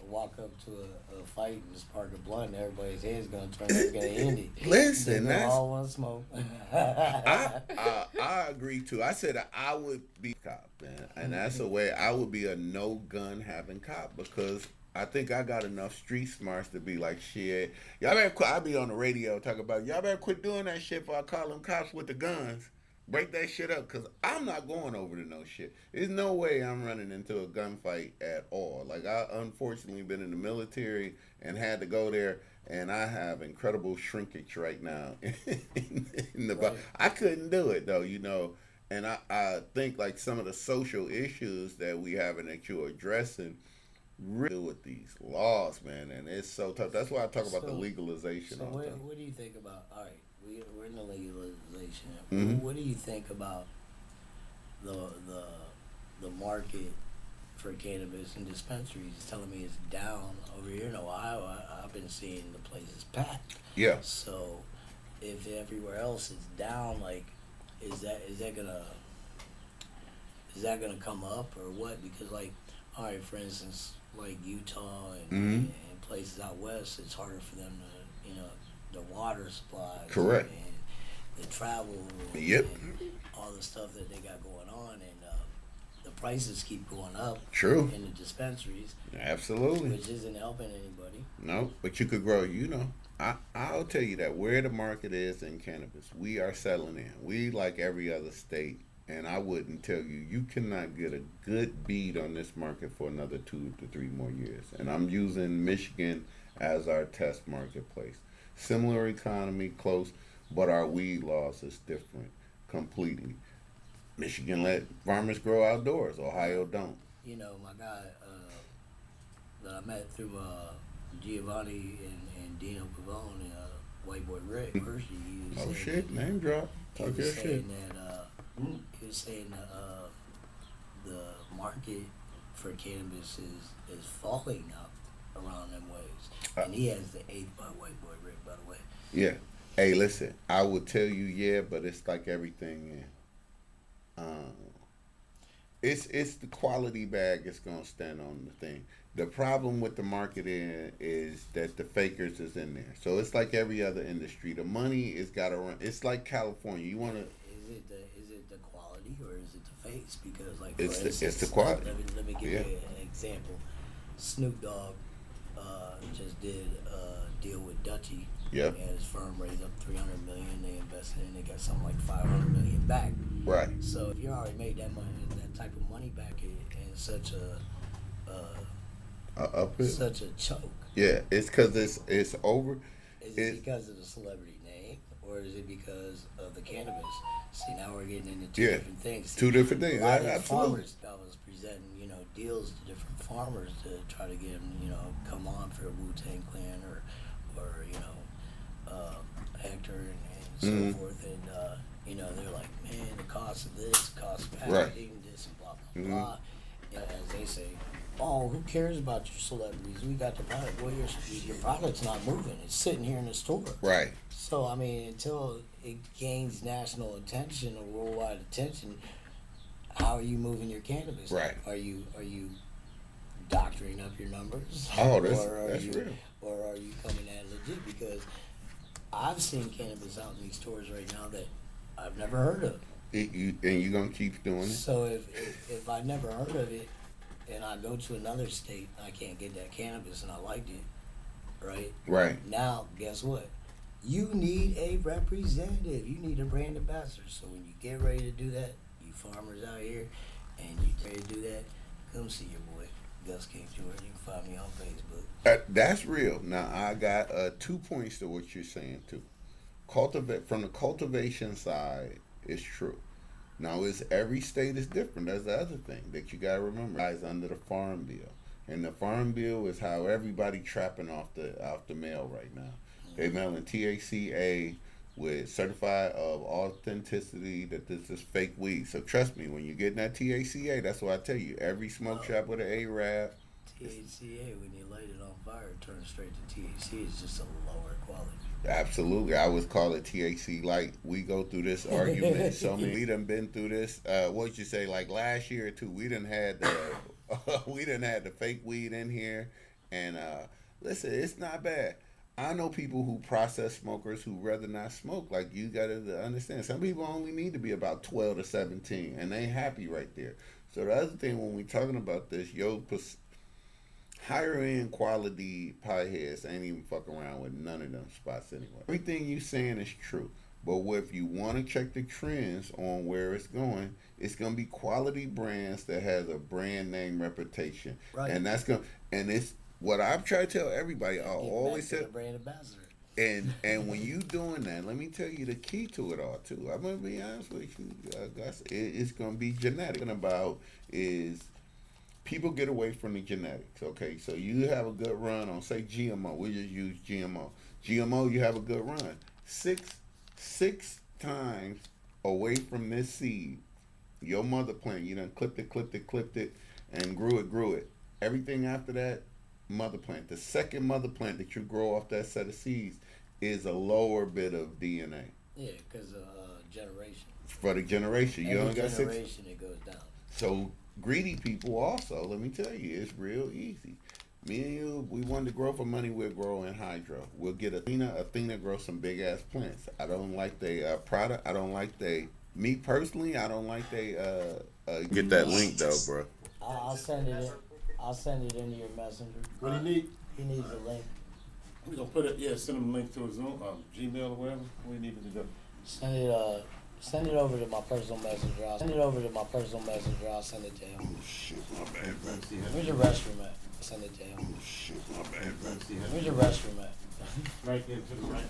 walk up to a fight and just spark a blunt, and everybody's head's gonna turn. It's gonna end it. Listen, They that's all want to smoke. I agree too. I said I would be a cop, man, and that's the way I would be a no gun having cop because I think I got enough street smarts to be like shit. Y'all better quit. I be on the radio talking about y'all better quit doing that shit before I call them cops with the guns. Break that shit up because I'm not going over to no shit. There's no way I'm running into a gunfight at all. Like I unfortunately been in the military and had to go there, and I have incredible shrinkage right now in the body. I couldn't do it though, you know. And I think like some of the social issues that we having that you're addressing really with these laws, man, and it's so tough. That's why I talk about the legalization. So all the time. what do you think about? All right, we're in the legalization. Mhm. What do you think about the market for cannabis and dispensaries? It's telling me it's down over here in Ohio. I've been seeing the places packed. Yeah. So if everywhere else is down, like, is that gonna come up or what? Because like, all right, for instance, like Utah and places out west, it's harder for them to, you know, the water supplies. Correct. And the travel. Yep. And all the stuff that they got going on, and the prices keep going up. True. In the dispensaries. Absolutely. Which isn't helping anybody. No, but you could grow, you know. I'll tell you that where the market is in cannabis, we are settling in. We, like every other state, and I wouldn't tell you, you cannot get a good bead on this market for another 2 to 3 more years. And I'm using Michigan as our test marketplace. Similar economy, close, but our weed laws is different completely. Michigan let farmers grow outdoors. Ohio don't. You know, my guy that I met through Giovanni and Dino Pavone, White Boy Rick Hershey. He was Oh saying shit, that, name drop. he Talk was your shit. saying that he was saying that the market for cannabis is falling up around them ways, and he has the 8th by White Boy Rick, by the way. Yeah. Hey, listen, I would tell you, yeah, but it's like everything. It's the quality bag that's gonna stand on the thing. The problem with the market is that the fakers is in there. So it's like every other industry. The money is gotta run. It's like California. You wanna. Is it the quality or is it the face? Because like for It's the instance, quality. Let me give Yeah. you an example. Snoop Dogg just did a deal with Dutchy. Yep. And his firm raised up $300 million. They invested and they got something like $500 million back. Right. So if you already made that money, that type of money back in such such a choke, Yeah, it's because it's over. is it because of the celebrity name or is it because of the cannabis? See, now we're getting into two different things. Two different things. A lot of Absolutely. farmers, I was presenting, you know, deals to different farmers to try to get them, you know, come on for a Wu-Tang Clan or you know, Hector and so forth, and you know, they're like, man, the cost of this, the cost of packaging, this and blah blah blah. You know, as they say, Oh, who cares about your celebrities? We got the product. Well, your product's not moving. It's sitting here in the store. Right. So, I mean, until it gains national attention or worldwide attention, how are you moving your cannabis? Right. Are you doctoring up your numbers? Oh, that's real. Or are you coming at it legit? Because I've seen cannabis out in these stores right now that I've never heard of. And you're going to keep doing it? So if I never heard of it and I go to another state, I can't get that cannabis and I liked it, right? Right. Now, guess what? You need a representative. You need a brand ambassador. So when you get ready to do that, you farmers out here, and you ready to do that, come see your boy, Gus King Jordan. You can find me on Facebook. That's real. Now, I got 2 points to what you're saying, too. From the cultivation side, it's true. Now, every state is different. That's the other thing that you got to remember. It's under the Farm Bill. And the Farm Bill is how everybody trapping off the mail right now. They mailing THCA with certified of authenticity that this is fake weed. So trust me, when you get that THCA, that's what I tell you. Every smoke shop with an A-Rab. THCA, when you light it on fire, it turns straight to THC. It's just a lower quality. Absolutely. I always call it THC light. We go through this argument. We done been through this. What'd you say? Like last year or two, we done had the fake weed in here. And listen, it's not bad. I know people who process smokers who rather not smoke. Like, you got to understand, some people only need to be about 12 to 17, and they happy right there. So the other thing, when we talking about this, higher end quality pieheads ain't even fuck around with none of them spots anyway. Everything you saying is true. But if you want to check the trends on where it's going to be quality brands that has a brand name reputation. Right. And it's what I've tried to tell everybody. I always say brand ambassador. And when you doing that, let me tell you the key to it all too. I'm gonna be honest with you, Gus. It's gonna be genetic. What about is people get away from the genetics. Okay, so you have a good run on, say, GMO. We just use GMO. GMO, you have a good run. Six times away from this seed, your mother plant, you done clipped it, and grew it. Everything after that, mother plant. The second mother plant that you grow off that set of seeds is a lower bit of DNA. Yeah, because generation. For the generation. You only got generation, it goes down. So greedy people also, let me tell you, it's real easy. Me and you, we want to grow for money, we'll grow in hydro. We'll get Athena grow some big ass plants. I don't like they product. I don't like me personally, I don't like they get that link though, bro. I'll send it in. I'll send it into your messenger. What do you need? He needs a link. We're gonna put it. Send him a link to his Zoom, Gmail or whatever. We need it to go. Send it over to my personal messenger. I'll send it to him. Oh shit, my bad, bro. Where's your restroom at? Send it to him. Oh shit, my bad, bro. Where's your restroom at? Right there to the right.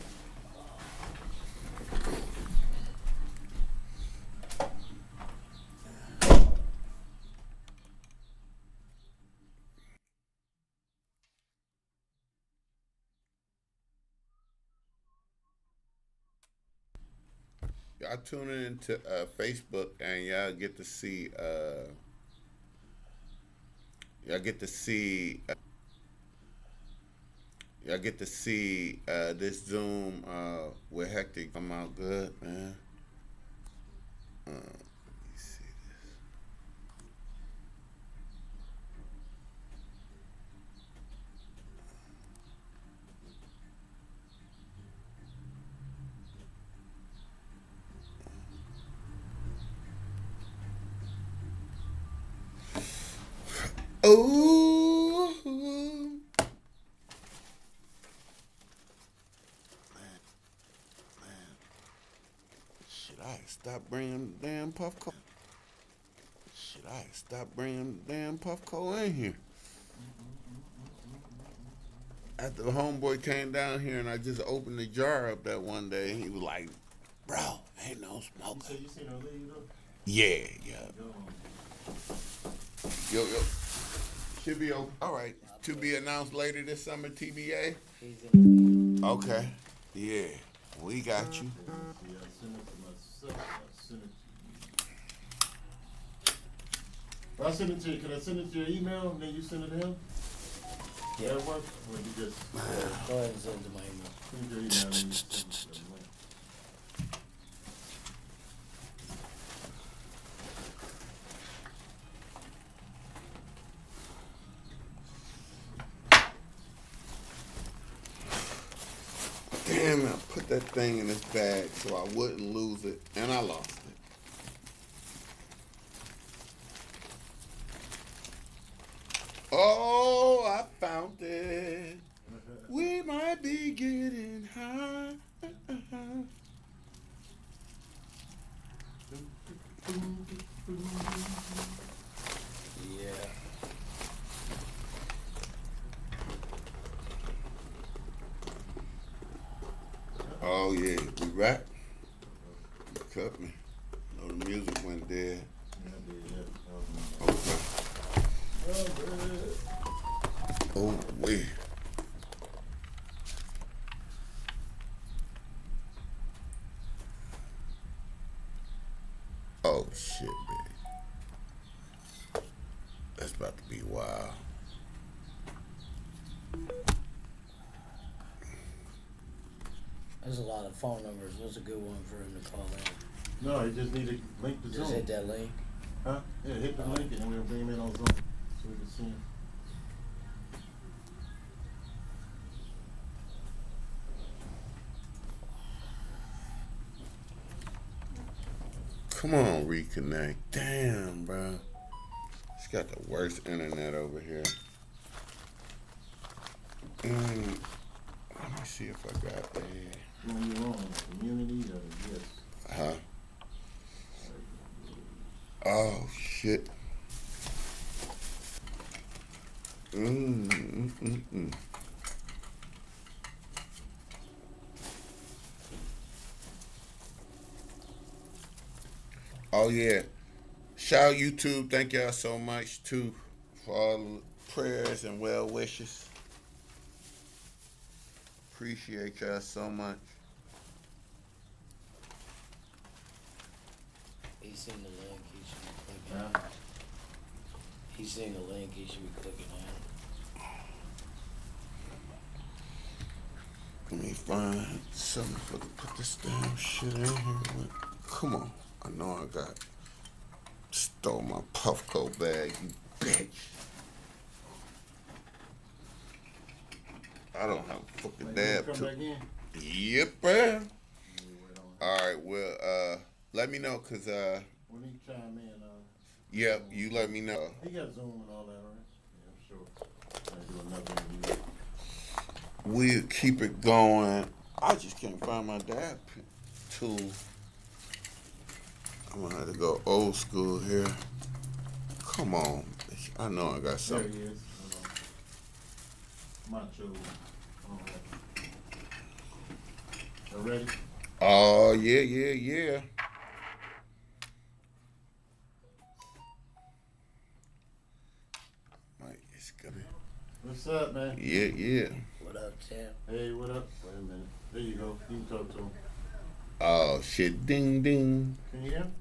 Y'all tune in to Facebook and y'all get to see this Zoom with Hector come out good, man. Let me see this. Oh, man. Should I stop bringing the damn Puffco? In here? After the homeboy came down here and I just opened the jar up that one day, he was like, "Bro, ain't no smoker." You seen her leave though? Yeah. Yo. Should be open. All right. To be announced later this summer, TBA. Okay. Yeah. We got you. Yeah, I sent it to myself. I sent it to you. I send it to you. Can I send it to your email and then you send it to him? Yeah. That work? Or you just Go ahead and send it to my email. send your email and you send it to the link. Damn, I put that thing in this bag so I wouldn't lose it, and I lost it. Oh, I found it. We might be getting high. Yeah. Oh yeah, we rap. You cut me. No, the music went dead. Okay. Oh wait. Oh shit, baby. That's about to be wild. There's a lot of phone numbers. What's a good one for him to call in? No, you just need to link the Just Zoom. hit that link. Huh? Yeah, hit the link and then we'll bring him in on Zoom so we can see him. Come on, reconnect. Damn, bro. It's got the worst internet over here. Let me see if I got a. When you're on community or yes. Huh? Oh shit. Mm. Oh yeah. Shout out YouTube. Thank y'all so much too for all the prayers and well wishes. Appreciate y'all so much. He's seen the link. He should be clicking Huh? on it. He's seen the link. He should be clicking on it. Let me find something for to put this damn shit in here with. Come on. I know I got stole my Puffco bag, you bitch. I don't have a fucking Like, dab come to. back in? Yep, man. Alright, well, let me know, cause When he chime in, yep, you let me know. he got Zoom and all that, right? Yeah, I'm sure. I'll do another interview. We'll keep it going. I just can't find my dab tool. I'm gonna have to go old school here. Come on, bitch. I know I got There something. he is. Macho. You ready? Oh, yeah. Mike, it's gonna. What's up, man? Yeah. What up, Tim? Hey, what up? Wait a minute. There you go. You can talk to him. Oh, shit. Ding, ding. Can you hear him?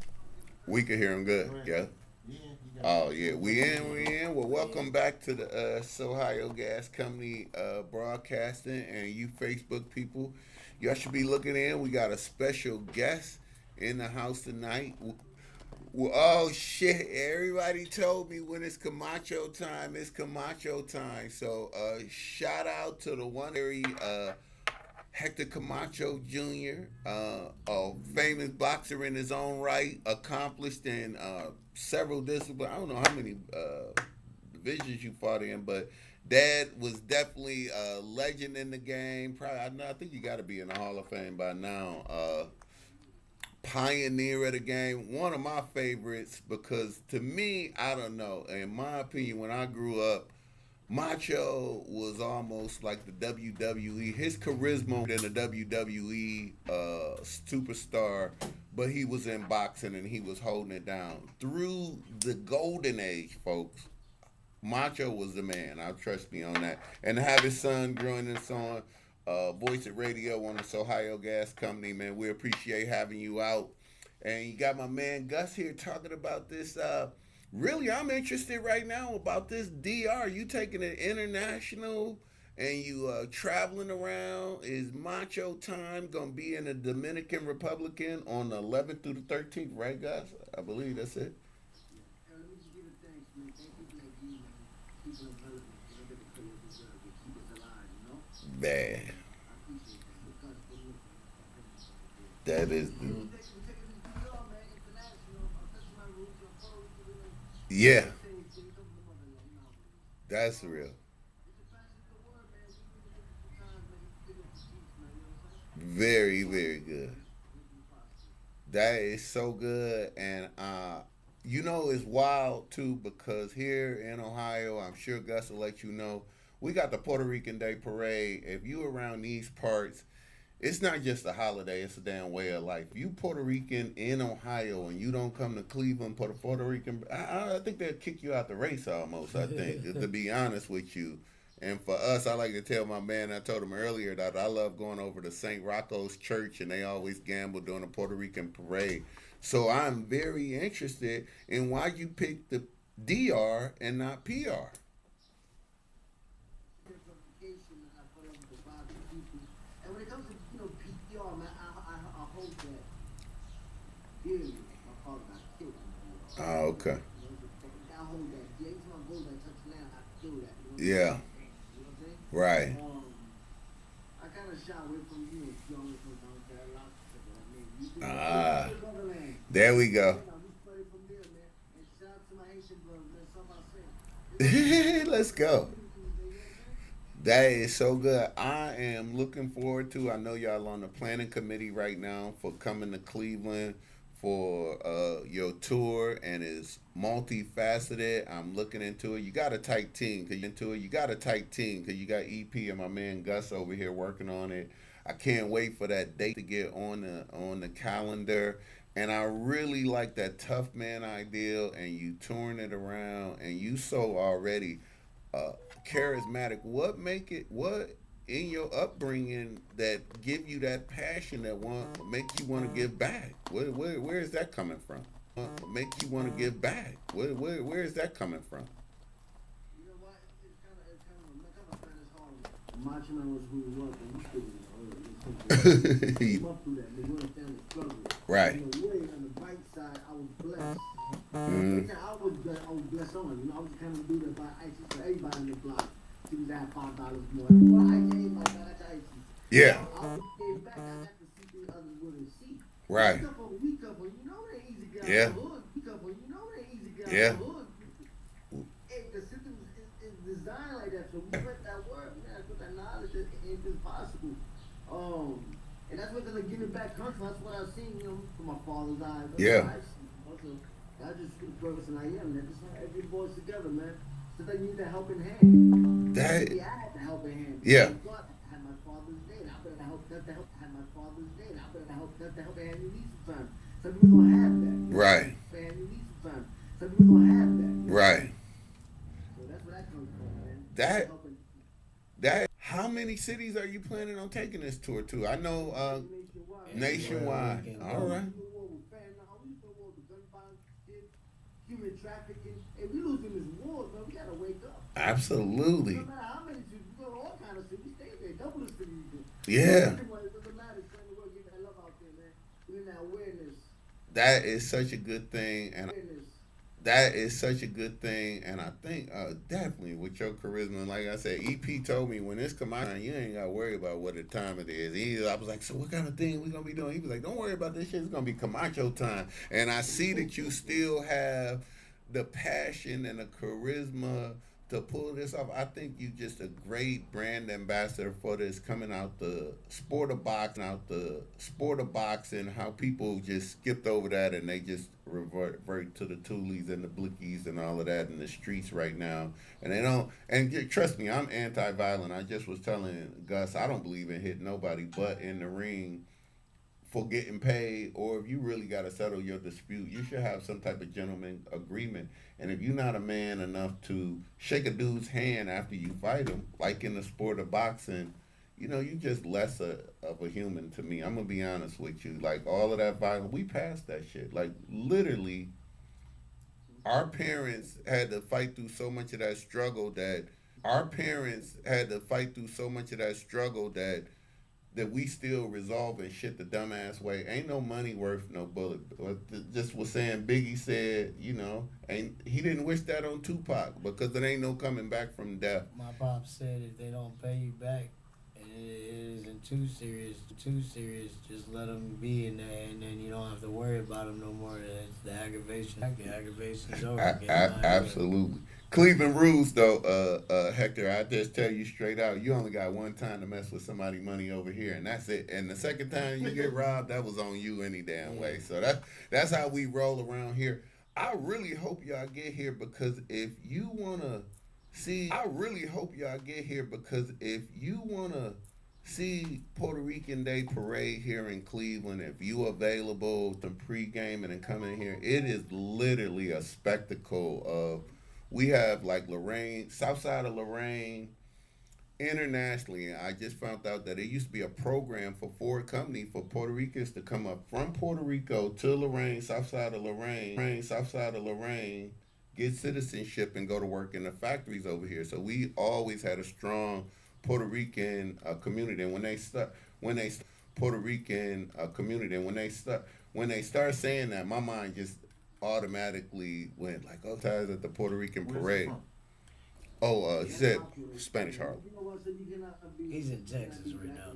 We can hear him good. Right. Yeah. Yeah. You got Oh, yeah. We in. Well, welcome back to the Sohigho Gas Company broadcasting, and you Facebook people, y'all should be looking in. We got a special guest in the house tonight. Well, oh shit! Everybody told me when it's Camcho time, it's Camcho time. So, shout out to the one Hector Camcho Jr., a famous boxer in his own right, accomplished in several disciplines. I don't know how many divisions you fought in, but Dad was definitely a legend in the game. Probably, I think you got to be in the Hall of Fame by now. Pioneer of the game, one of my favorites, because to me, I don't know, in my opinion, when I grew up, Macho was almost like the WWE. His charisma than the WWE superstar, but he was in boxing and he was holding it down. Through the golden age, folks, Macho was the man. I'll trust me on that. And to have his son join us on Voice at Radio on the Sohigho Gas Company, man, we appreciate having you out. And you got my man Gus here talking about this Really, I'm interested right now about this DR. You taking it international and you traveling around. Is Macho time gonna be in the Dominican Republic on the 11th through the 13th, right, guys? I believe that's it. Let me just give it thanks, man. Thank people like you, man. Keeping us relevant. You know, they pay us deserve. They keep us alive, you know? Man, I appreciate that. Because for me, that is the we're taking this PR, man, international. Especially my roots, you know, Puerto Rico, you know. yeah. Same thing, come from the motherland, you know. That's real. It's a passage of the word, man. We really look at the times, man. Give us the peace, man. You know what I'm saying? Very, very good. Making it possible. That is so good, and you know it's wild too because here in Ohio, I'm sure Gus will let you know, we got the Puerto Rican Day Parade. If you around these parts, it's not just a holiday; it's a damn way of life. You Puerto Rican in Ohio and you don't come to Cleveland, Puerto Rican, I think they'll kick you out the race almost. I think, to be honest with you. And for us, I like to tell my man, I told him earlier that I love going over to St. Rocco's Church and they always gamble during the Puerto Rican parade. So I'm very interested in why you picked the DR and not PR. Simplification, and I feel like the vibe of people. And when it comes to, you know, PTR, man, I hold that dearly. My father got killed in the war. Oh, okay. You know, I hold that. Yeah, every time I go to that touch land, I feel that. You know what I'm Yeah, saying? You know what I'm saying? right. I kind of shy away from, you know, young from down there a lot. I mean, you do Ah, the motherland. there we go. You know, we spread it from there, man. And shout out to my Haitian brothers, man. Somebody say. Let's go. That is so good. I am looking forward to. I know y'all on the planning committee right now for coming to Cleveland for your tour, and it's multifaceted. I'm looking into it. You got a tight team. You got a tight team because you got EP and my man Gus over here working on it. I can't wait for that date to get on the calendar. And I really like that tough man ideal, and you touring it around, and you so already uh, charismatic. What make it? What in your upbringing that give you that passion that want make you want to give back? Where is that coming from? Make you want to give back? Where is that coming from? You know what? It's kind of hard. Macho Man was who he was, and we still came up through that. They were a family struggle. Right. In a way, on the bright side, I was blessed. Mm, I was blessed on. You know, I was the kind of dude that buy ices for everybody in the block. She was at $5 more. Well, I gave everybody got ices. yeah. I was gave back. I got to see things others wouldn't see. Right. We couple, you know they easy guys Yeah. in the hood. We couple, you know they easy guys Yeah. in the hood. The system is designed like that, so we put that word, we gotta put that knowledge if it's possible. And that's what's gonna give it back country. That's what I've seen, you know, from my father's eyes. That's Yeah. what I've seen. Also, I just the person I am. That just every boys together, man. So they need that helping hand. That Yeah, I had the helping hand. Yeah. God, I had my father's day. I better help that to help. Had my father's day. I better help that to help hand you need sometimes. Some people don't have that. right. Hand you need sometimes. Some people don't have that. Right. So that's where that comes from, man. That Helping that. How many cities are you planning on taking this tour to? I know nationwide. nationwide. All right. We war with fentanyl. We war with gun violence, human trafficking. Hey, we losing this war, man. We gotta wake up. Absolutely. No matter how many cities, we go to all kind of cities. We stay there. Double the cities. Yeah. It doesn't matter. Spread the word. Get that love out there, man. We need that awareness. That is such a good thing, and Awareness. that is such a good thing, and I think definitely with your charisma, like I said, EP told me when this come out, you ain't gotta worry about what the time it is. I was like, so what kind of thing we gonna be doing? He was like, don't worry about this shit. It's gonna be Camacho time, and I see that you still have the passion and the charisma to pull this off. I think you just a great brand ambassador for this, coming out the sport of boxing, how people just skipped over that and they just revert to the Toolies and the Blickies and all of that in the streets right now. And they don't, and trust me, I'm anti-violent. I just was telling Gus, I don't believe in hitting nobody but in the ring for getting paid, or if you really got to settle your dispute, you should have some type of gentleman agreement. And if you're not a man enough to shake a dude's hand after you fight him, like in the sport of boxing, you just less of a human to me. I'm gonna be honest with you. Like all of that violence, we passed that shit. Like literally, our parents had to fight through so much of that struggle that our parents had to fight through so much of that struggle that we still resolving shit the dumbass way. Ain't no money worth no bullet. Just was saying Biggie said, ain't he didn't wish that on Tupac because there ain't no coming back from death. My pop said if they don't pay you back, and it isn't too serious, just let them be in there, and then you don't have to worry about them no more. The aggravation's over. Absolutely. Cleveland rules, though, Hector. I just tell you straight out, you only got one time to mess with somebody money over here, and that's it. And the second time you get robbed, that was on you any damn way. So that's how we roll around here. I really hope y'all get here because if you wanna see Puerto Rican Day Parade here in Cleveland, if you available to pregame and come in here, it is literally a spectacle of. We have like Lorraine, south side of Lorraine, internationally. I just found out that it used to be a program for Ford Company for Puerto Ricans to come up from Puerto Rico to Lorraine, south side of Lorraine, get citizenship and go to work in the factories over here. So we always had a strong Puerto Rican community. And when they start saying that, my mind just automatically went like, oh, ties at the Puerto Rican parade. Oh, he said Spanish Harlem. He's in Texas right now.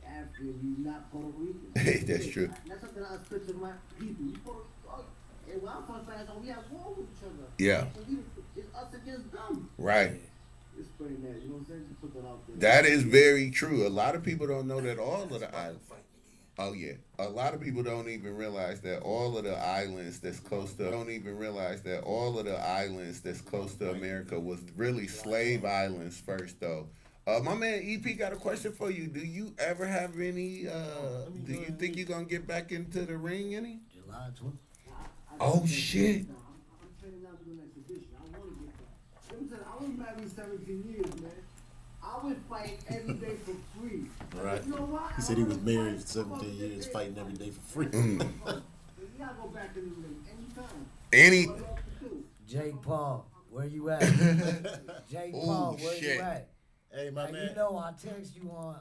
After you not Puerto Rican. Hey, that's true. That's something I expect of my people. And when I'm from France, we have war with each other. Yeah. It's us against them. Right. It's pretty mad. You know what I'm saying? Just put that out there. That is very true. A lot of people don't know that all of the islands. Oh yeah, a lot of people don't even realize that all of the islands that's close to America was really slave islands first, though. My man EP got a question for you. Do you ever have any? Do you think you're gonna get back into the ring any? July 20th. Oh shit. I'm training now to do an exhibition. I want to get that. Let me tell you, I was married 17 years, man. I would fight every day for free. Right. You know why? He said he was married for 17 years, fighting every day for free. You gotta go back in the ring anytime. Any? What else to do? Jake Paul, where you at? Jake Paul, where shit. you at? Hey, my man. You know I text you on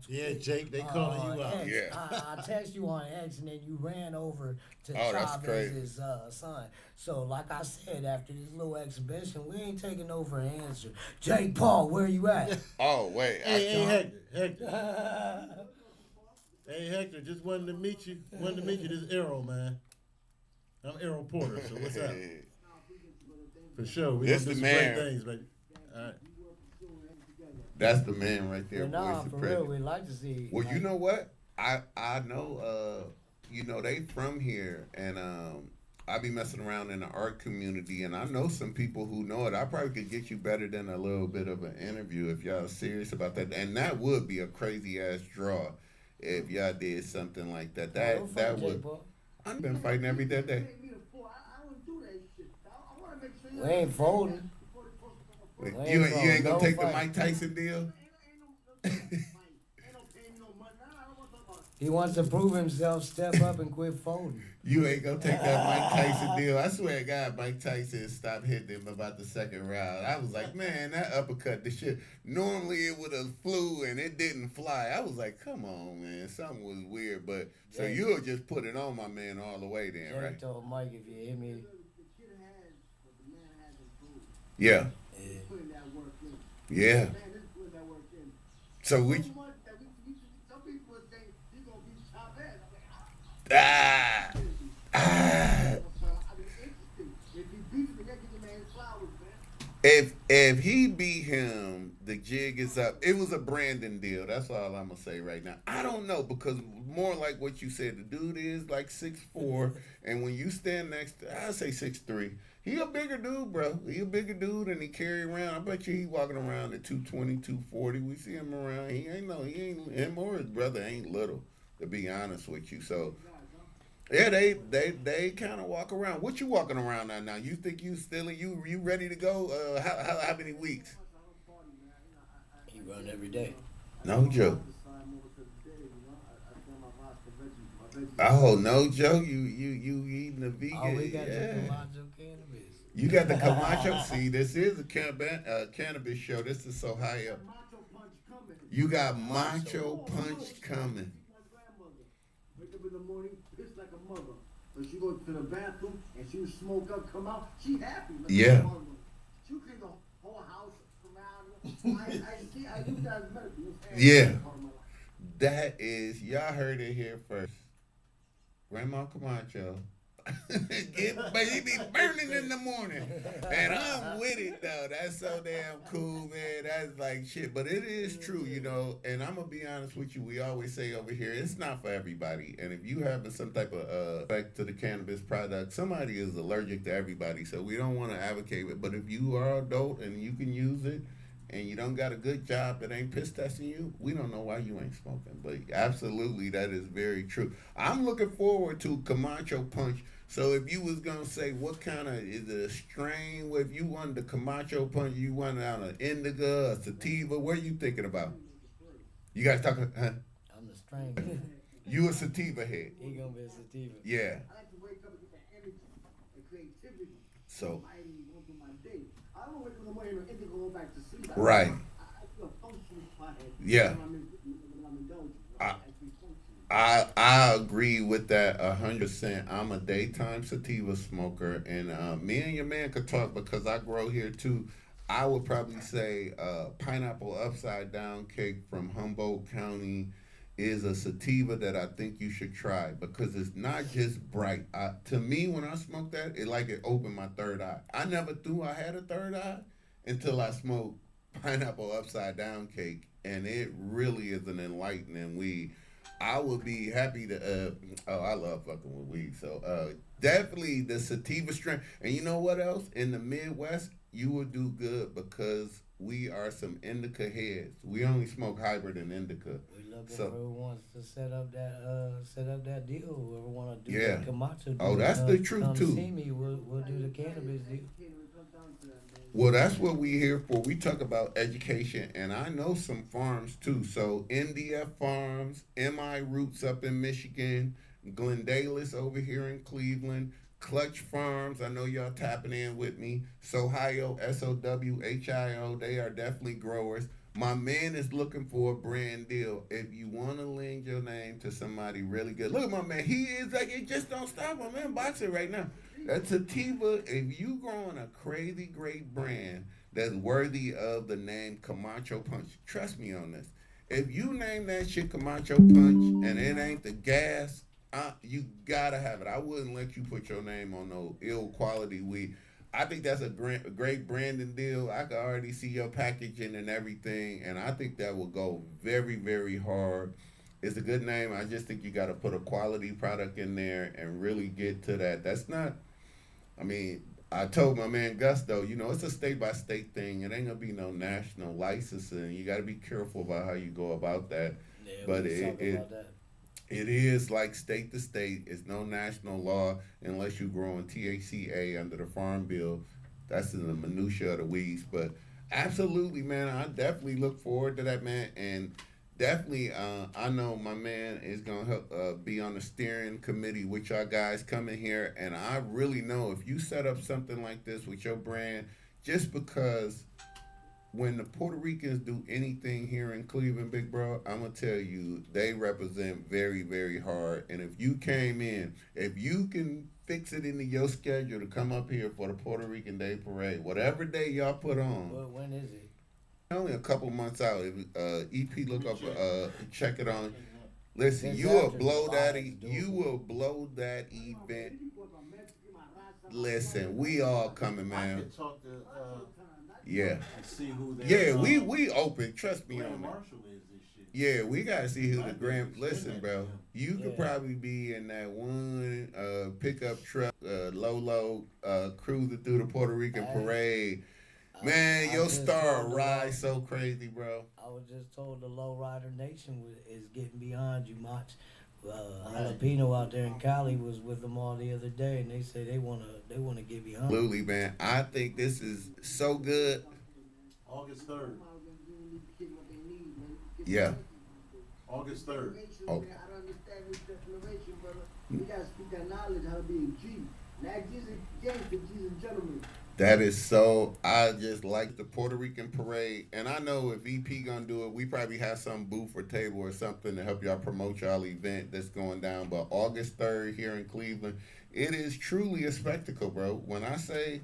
Twitter. Yeah, Jake, they calling you out. X. Yeah. I text you on X, and then you ran over to that's crazy. Chavez's son. So, like I said, after this little exhibition, we ain't taking no for an answer. Jake Paul, where you at? Oh wait. Hey, Hector. Hey, Hector, just wanted to meet you. This Arrow, man. I'm Arrow Porter, so what's up? For sure. We This gonna do the some man. great things, baby. All right. That's the man right there. But nah, voice of for real, prejudice. we like to see. Well, you know what? I know they from here, and I be messing around in the art community, and I know some people who know it. I probably could get you better than a little bit of an interview if y'all serious about that, and that would be a crazy ass draw if y'all did something like that. That would. I've been fighting every day. I wouldn't do that shit. I want to make sure We ain't folding. You ain't gonna take the Mike Tyson deal. He wants to prove himself, step up, and quit folding. You ain't gonna take that Mike Tyson deal. I swear to God, Mike Tyson stopped hitting him about the second round. I was like, man, that uppercut, the shit. Normally it would have flew and it didn't fly. I was like, come on, man, something was weird. But so you'll just put it on my man all the way then, Jake right? told Mike, if you hit me, Yeah. Yeah. So we. If he beat him, the jig is up. It was a Brandon deal. That's all I'm gonna say right now. I don't know because more like what you said, the dude is like 6'4", and when you stand next to, I say 6'3". He a bigger dude, bro. He a bigger dude, and he carry around. I bet you he walking around at 220, 240. We see him around. Him or his brother ain't little, to be honest with you. So. Yeah, they kind of walk around. What you walking around on now? You think you still you ready to go? How many weeks? he run every day. No joke. Oh no, Joe, you eating the vegan? Oh, we got the Yeah. Camcho cannabis. You got the Camacho. See, this is a cannabis show. This is Sohigho. Macho punch coming. You got Macho Punch coming. My grandmother. Wake up in the morning, pissed like a mother. But she go to the bathroom and she would smoke up, come out. She happy. Like Yeah. a mother. She would clean the whole house around. I do that medically. Yeah. That is, y'all heard it here first. Grandma Camacho. Get baby burning in the morning. And I'm with it though. That's so damn cool, man. That's like shit. But it is true, you know, and I'm gonna be honest with you, we always say over here, it's not for everybody. And if you having some type of effect to the cannabis product, somebody is allergic to everybody. So we don't want to advocate it. But if you are adult and you can use it and you don't got a good job that ain't piss testing you, we don't know why you ain't smoking. But absolutely, that is very true. I'm looking forward to Camacho Punch. So if you was gonna say what kind of, is it a strain? If you wanted the Camacho Punch, you wanted out an indica, a sativa, what are you thinking about? You gotta talk, huh? I'm the stranger. You a sativa head. He gonna be a sativa. Yeah. I like to wake up and get that energy and creativity. So, I ain't going through my day. I don't wake up in the morning and go back to sleep. Right. I feel functional by it. Yeah. When I'm indulging. I- actually functioning. I agree with that 100%. I'm a daytime sativa smoker, and me and your man could talk because I grow here too. I would probably say pineapple upside down cake from Humboldt County is a sativa that I think you should try because it's not just bright. To me, when I smoke that, it opened my third eye. I never knew I had a third eye until I smoked pineapple upside down cake, and it really is an enlightening weed. I would be happy to. I love fucking with weed, so definitely the sativa strain. And you know what else? In the Midwest, you would do good because we are some indica heads. We only smoke hybrid and indica. We looking So- for who wants to set up that deal. Whoever want to do Yeah. that Camacho deal. Oh, that's the truth, come too. See me. We'll do the cannabis deal. Well, that's what we here for. We talk about education, and I know some farms too. So NDF Farms, MI Roots up in Michigan, Glendalis over here in Cleveland, Clutch Farms. I know y'all tapping in with me. Sohigho, SOWHIO. They are definitely growers. My man is looking for a brand deal. If you want to lend your name to somebody really good, look at my man. He is like, it just don't stop. My man boxing right now. That sativa, if you growing a crazy great brand that's worthy of the name Camacho Punch, trust me on this. If you name that shit Camacho Punch and it ain't the gas, you gotta have it. I wouldn't let you put your name on no ill quality weed. I think that's a great branding deal. I can already see your packaging and everything, and I think that will go very, very hard. It's a good name. I just think you got to put a quality product in there and really get to that. That's not, I mean, I told my man Gus, though, you know, it's a state-by-state thing. It ain't going to be no national licensing. You got to be careful about how you go about that. Yeah, But we was talking about that. it is like state to state. It's no national law unless you're growing THCA under the Farm Bill. That's in the minutia of the weeds. But absolutely, man, I definitely look forward to that, man. And definitely, I know my man is going to help be on the steering committee with y'all guys coming here. And I really know if you set up something like this with your brand, just because when the Puerto Ricans do anything here in Cleveland, big bro, I'm going to tell you, they represent very, very hard. And if you came in, if you can fix it into your schedule to come up here for the Puerto Rican Day Parade, whatever day y'all put on, Well, when is it? only a couple months out. If EP look up, check it on. Listen, It's you will after blow July, that. it's You doable. will blow that event. Listen, we all coming, I man. could talk to Yeah, and see who they yeah. We open. Trust me Grand on that. Marshal is this shit. Yeah, we gotta see who the grand. Listen, bro, you could Yeah. probably be in that one pickup truck, Lolo, cruising through the Puerto Rican parade. Man, I your just star told the rise so crazy, bro. I was just told the Lowrider Nation is getting behind you, Mach. Jalapeno out there in Cali was with them all the other day, and they say they wanna get behind. Absolutely, man. I think this is so good. August 3rd. Yeah. August 3rd. Oh. I don't understand this declaration, but gangster, ladies and gentlemen. That is so. I just like the Puerto Rican parade, and I know if EP gonna do it, we probably have some booth or table or something to help y'all promote y'all event that's going down. But August 3rd here in Cleveland, it is truly a spectacle, bro. When I say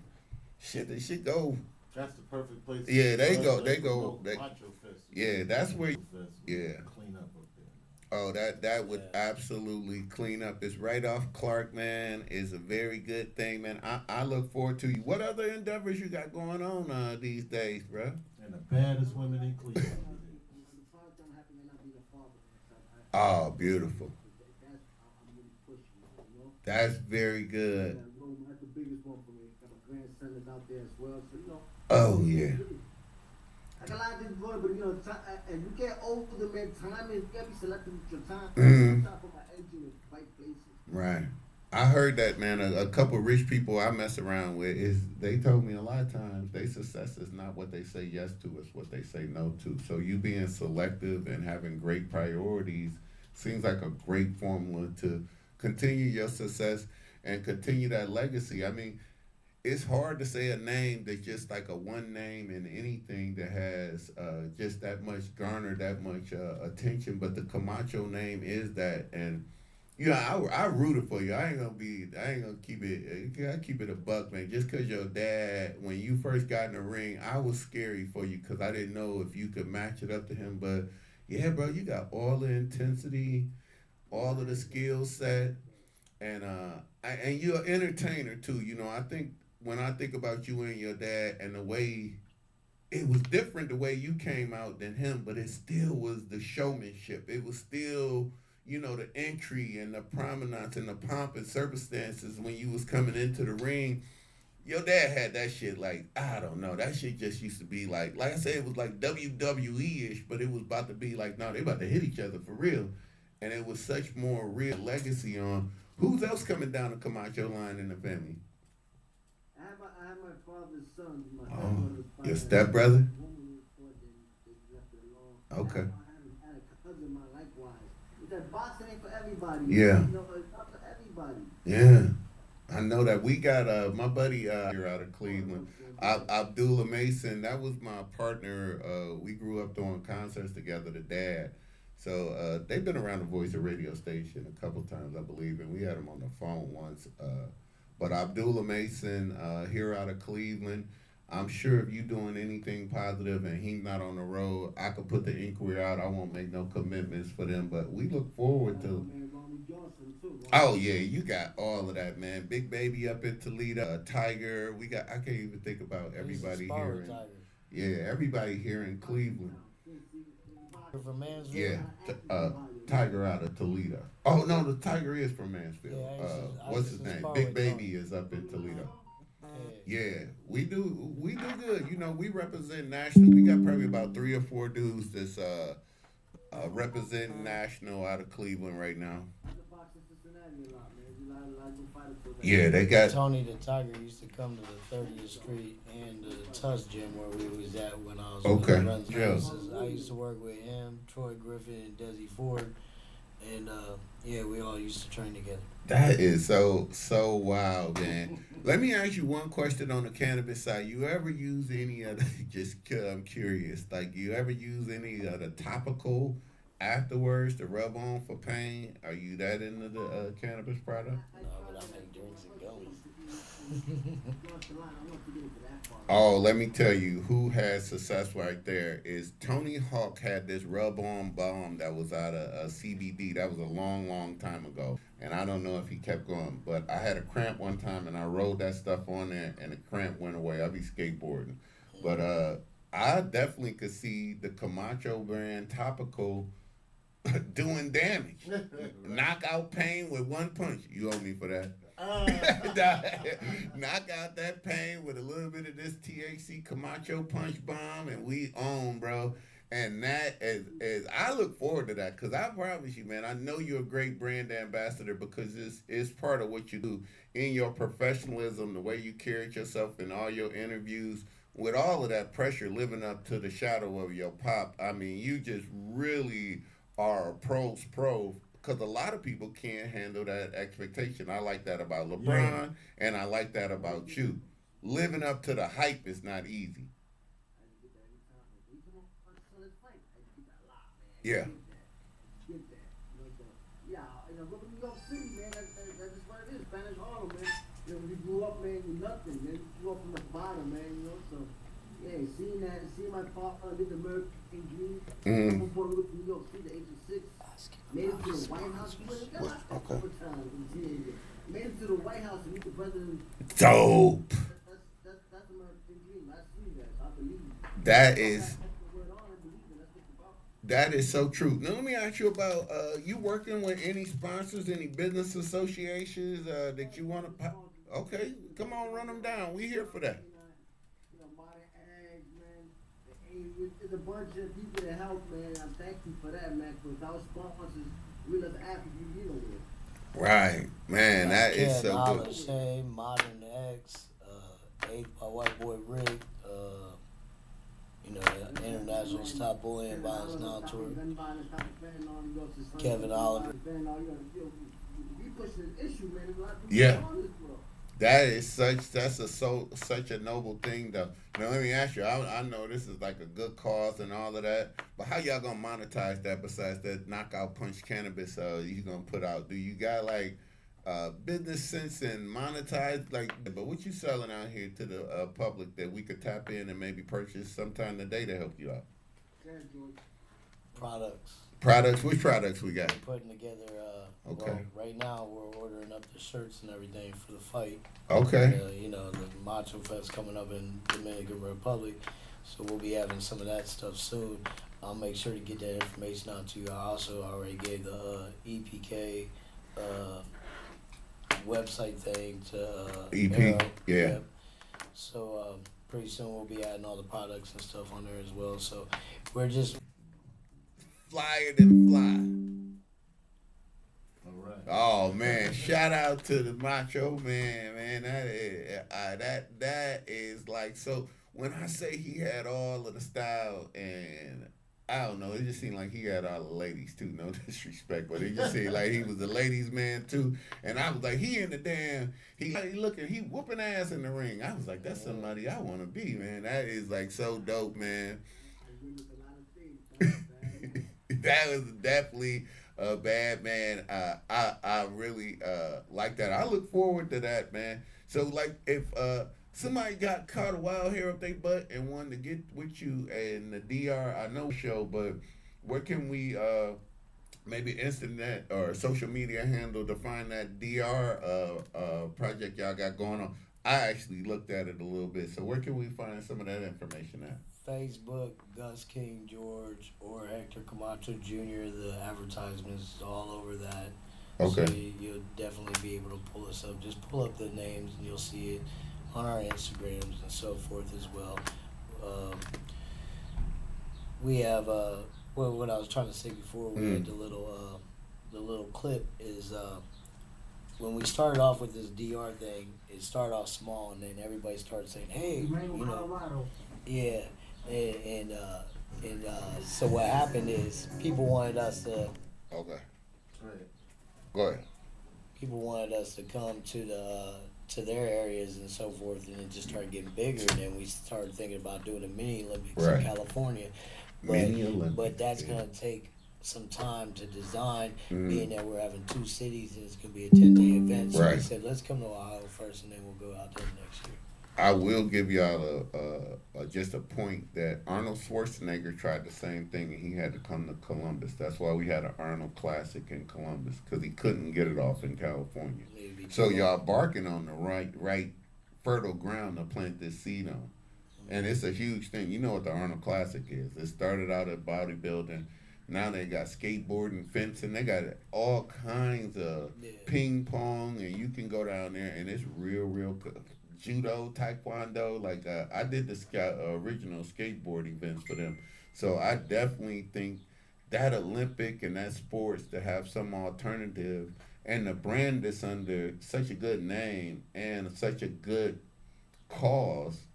shit, they should go. That's the perfect place. Yeah, they to go. to They go. promote They, Macho Fest. yeah, that's where. Fest. Yeah. Clean up there. Oh, that would absolutely clean up. It's right off Clark, man. It's a very good thing, man. I look forward to you. What other endeavors you got going on these days, bro? And the baddest women in Cleveland. Oh, beautiful. That's very good. That's the biggest one for me. Got my grandson is out there as well, so Oh, yeah. I got a lot of things going, but as you get older, man, time is, you gotta be selective with your time. Mhm. I'm trying to put my energy in the right places. Right. I heard that, man. A couple rich people I mess around with they told me a lot of times their success is not what they say yes to, it's what they say no to. So you being selective and having great priorities seems like a great formula to continue your success and continue that legacy. I mean, it's hard to say a name that's just like a one name in anything that has just that much garner, that much attention. But the Camacho name is that, and I rooted for you. I ain't gonna keep it. I keep it a buck, man. Just cause your dad, when you first got in the ring, I was scary for you because I didn't know if you could match it up to him. But yeah, bro, you got all the intensity, all of the skill set, and you're an entertainer too. I think when I think about you and your dad and the way it was different the way you came out than him, but it still was the showmanship. It was still, the entry and the prominence and the pomp and circumstances when you was coming into the ring. Your dad had that shit like, I don't know, that shit just used to be like I said, it was like WWE-ish, but it was about to be like, no, they about to hit each other for real. And it was such more real legacy on who's else coming down the Camacho line in the family. I have my father's son. Your stepbrother? Okay. I had a cousin of mine likewise. That boxing ain't for everybody. Yeah. It's not for everybody. Yeah. I know that. We got my buddy here out of Cleveland, Abdullah Mason. That was my partner. We grew up doing concerts together, the dad. So they've been around the Voice of Radio Station a couple times, I believe, and we had him on the phone once. But Abdullah Mason here out of Cleveland, I'm sure if you doing anything positive and he's not on the road, I could put the inquiry out. I won't make no commitments for them, but we look forward to. Oh yeah, you got all of that, man. Big Baby up in Toledo, Tiger. I can't even think about everybody here. Yeah, everybody here in Cleveland. From Mansfield? Yeah, Tiger out of Toledo. Oh no, the Tiger is from Mansfield. What's his name? Big Baby is up in Toledo. Yeah, we do good. We represent national. We got probably about 3 or 4 dudes that's representing national out of Cleveland right now. Yeah, they got Tony the Tiger used to come to the 30th Street and the Tuss Gym where we was at when I was okay. Yeah. I used to work with him, Troy Griffin, and Desi Ford, and we all used to train together. That is so wild, man. Let me ask you one question on the cannabis side. You ever use any of the, I'm curious, like you ever use any of the topical afterwards to rub on for pain? Are you that into the cannabis product? No, but I make drinks and gummies. Oh, let me tell you who had success right there is Tony Hawk had this rub-on balm that was out of CBD. That was a long, long time ago. And I don't know if he kept going, but I had a cramp one time and I rolled that stuff on there and the cramp went away. I'll be skateboarding. But I definitely could see the Camacho brand topical doing damage. Knockout pain with one punch. You owe me for that. Knock out that pain with a little bit of this THC Camacho punch bomb, and we own, bro. And that is I look forward to that because I promise you, man, I know you're a great brand ambassador because it's part of what you do in your professionalism, the way you carry yourself in all your interviews. With all of that pressure living up to the shadow of your pop, I mean, you just really are a pro's pro because a lot of people can't handle that expectation. I like that about LeBron, and I like that about you. Living up to the hype is not easy. Yeah. Look at New York City, man. That's just what it is. Spanish Harlem, man. When you grew up, man, with nothing, man. You grew up from the bottom, man. So, yeah, seeing my father live the American dream. Mm-hmm. From Puerto Rico to New York City, at the age of 6. Made it to the White House. Okay. Made it to the White House to meet the president. Dope. That's American dream. I see that. I believe it. That is. That is so true. Now let me ask you about you working with any sponsors, any business associations that you want to. Okay, come on, run them down. We here for that. Modern Ag, man. There's a bunch of people that help, man. I'm thankful for that, man. Without sponsors, we're not happy to be with. Right, man. That is so good. Shane, Modern X, my white boy Rick. International Stop Bullying and Violence Now Tour. Kevin Oliver. Yeah. That's such a noble thing though. Now let me ask you, I know this is like a good cause and all of that, but how y'all gonna monetize that besides that knockout punch cannabis you gonna put out? Do you got like business sense and monetize but what you selling out here to the public that we could tap in and maybe purchase sometime today to help you out? Products. Which products we got? We're putting together. Okay. Well, right now we're ordering up the shirts and everything for the fight. Okay. The Macho Fest coming up in Dominican Republic, so we'll be having some of that stuff soon. I'll make sure to get that information out to you. I also already gave the EPK. Website thing to EP, Arrow. yeah. So pretty soon we'll be adding all the products and stuff on there as well. So we're just flyer than fly. All right. Oh man, shout out to the Macho Man. That is like, so when I say he had all of the style, and I don't know, it just seemed like he had all the ladies too. No disrespect, but it just seemed like he was the ladies' man too. And I was like, he he whooping ass in the ring. I was like, that's somebody I want to be, man. That is like so dope, man. That was definitely a bad man. I really like that. I look forward to that, man. So like if somebody got caught a wild hair up their butt and wanted to get with you in the DR, I know show, but where can we maybe internet or social media handle to find that DR project y'all got going on? I actually looked at it a little bit. So where can we find some of that information at? Facebook, Gus King George, or Hector Camcho Jr. The advertisements all over that. Okay. So you'll definitely be able to pull us up. Just pull up the names and you'll see it on our Instagrams and so forth as well. We have what I was trying to say before. We had the little clip is when we started off with this DR thing. It started off small, and then everybody started saying, "Hey, yeah." And so what happened is people wanted us to. Okay. Go ahead. People wanted us to come to their areas and so forth, and it just started getting bigger. And then we started thinking about doing a mini Olympics in California, but that's gonna take some time to design. Being that we're having 2 cities and it's gonna be a 10-day event, so we said let's come to Ohio first, and then we'll go out there next year. I will give y'all just a point that Arnold Schwarzenegger tried the same thing, and he had to come to Columbus. That's why we had an Arnold Classic in Columbus, because he couldn't get it off in California. So y'all barking on the right fertile ground to plant this seed on. And it's a huge thing. You know what the Arnold Classic is. It started out at bodybuilding. Now they got skateboarding, fencing. They got all kinds of ping pong, and you can go down there, and it's real good. Judo, taekwondo, like I did the original skateboard events for them. So I definitely think that Olympic and that sports to have some alternative, and the brand that's under such a good name and such a good cause,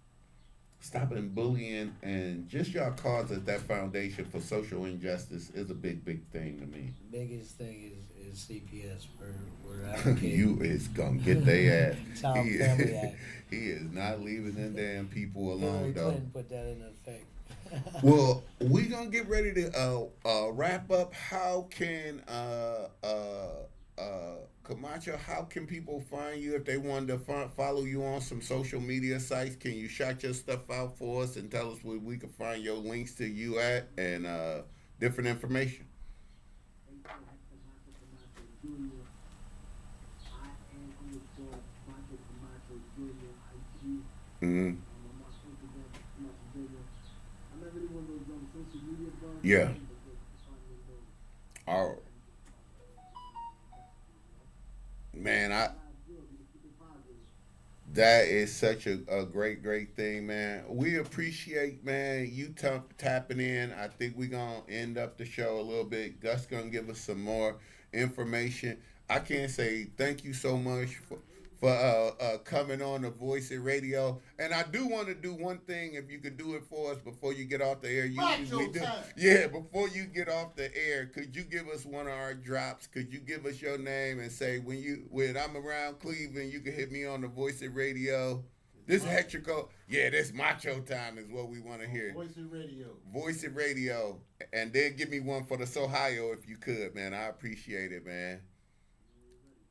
stopping bullying and just y'all cause as that foundation for social injustice is a big thing to me. Biggest thing is CPS. We're advocating. You is gonna get their ass. Child Family Act. He is not leaving them damn people alone, Hillary though. Clinton put that in effect. Well, we gonna get ready to wrap up. How can Camacho? How can people find you if they wanted to follow you on some social media sites? Can you shout your stuff out for us and tell us where we can find your links to you at and different information? Mm-hmm. Yeah. Oh, man, that is such a great thing, man. We appreciate, man, you tapping in. I think we're going to end up the show a little bit. Gus going to give us some more information. I can't say thank you so much for coming on the Voice of Radio. And I do want to do one thing, if you could do it for us before you get off the air. Yeah, before you get off the air, could you give us one of our drops? Could you give us your name and say, when I'm around Cleveland, you can hit me on the Voice of Radio. This Hector code. Yeah, this macho time is what we want to hear. Voice of Radio. Voice of Radio. And then give me one for the Sohigho if you could, man. I appreciate it, man.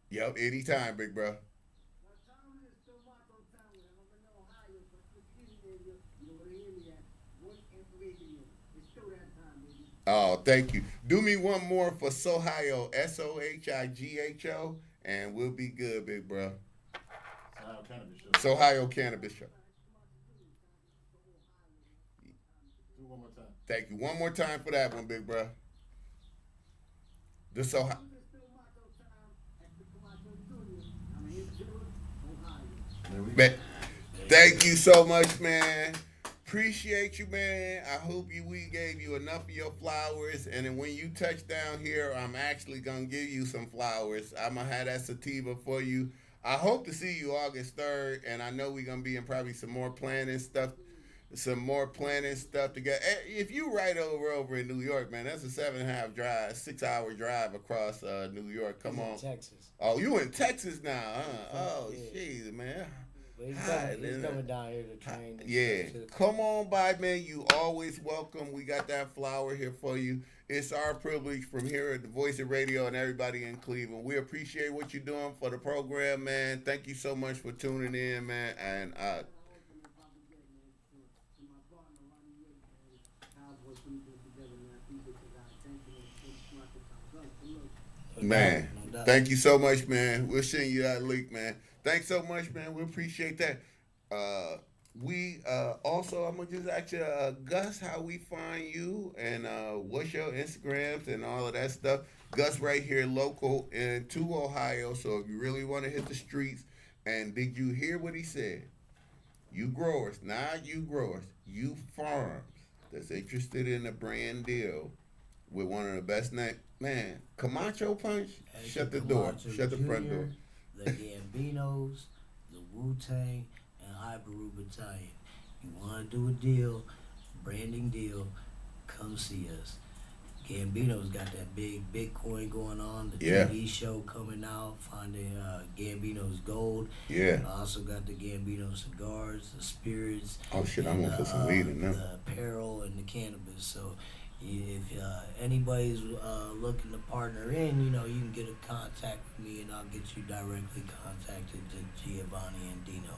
Yep, anytime, big bro. Oh, thank you. Do me one more for Sohigho, Sohigho, and we'll be good, big bro. Sohigho Cannabis Show. Sohigho Cannabis Show. Do one more time. Thank you. One more time for that one, big bro. The Sohigho. Thank you so much, man. Appreciate you, man. I hope we gave you enough of your flowers. And then when you touch down here, I'm actually going to give you some flowers. I'm going to have that sativa for you. I hope to see you August 3rd. And I know we're going to be in probably some more planning stuff together. If you right over in New York, man, that's a 6-hour drive across New York. Come on. Texas. Oh, you in Texas now, huh? Oh, jeez, man. He's coming down here to train. Yeah, come on by, man. You always welcome. We got that flower here for you. It's our privilege from here at the Voice of Radio and everybody in Cleveland. We appreciate what you're doing for the program, man. Thank you so much for tuning in, man. And man, thank you so much, man. We'll send you that link, man. Thanks so much, man. We appreciate that. We also, I'm gonna just ask you, Gus, how we find you and what's your Instagrams and all of that stuff. Gus right here, local to Ohio. So if you really want to hit the streets, and did you hear what he said? You growers, not you growers, you farms that's interested in a brand deal with one of the best man, Camcho Punch, shut the door, shut the front door. The Gambinos, the Wu-Tang, and Hyperu Battalion. You want to do a deal, branding deal, come see us. Gambino's got that big Bitcoin going on, the TV show coming out, finding Gambino's Gold. Yeah. I also got the Gambino cigars, the spirits. Oh, shit, I'm going to put some weed in them. The apparel and the cannabis. So if anybody's looking to partner in, you can get in contact with me and I'll get you directly contacted to Giovanni and Dino.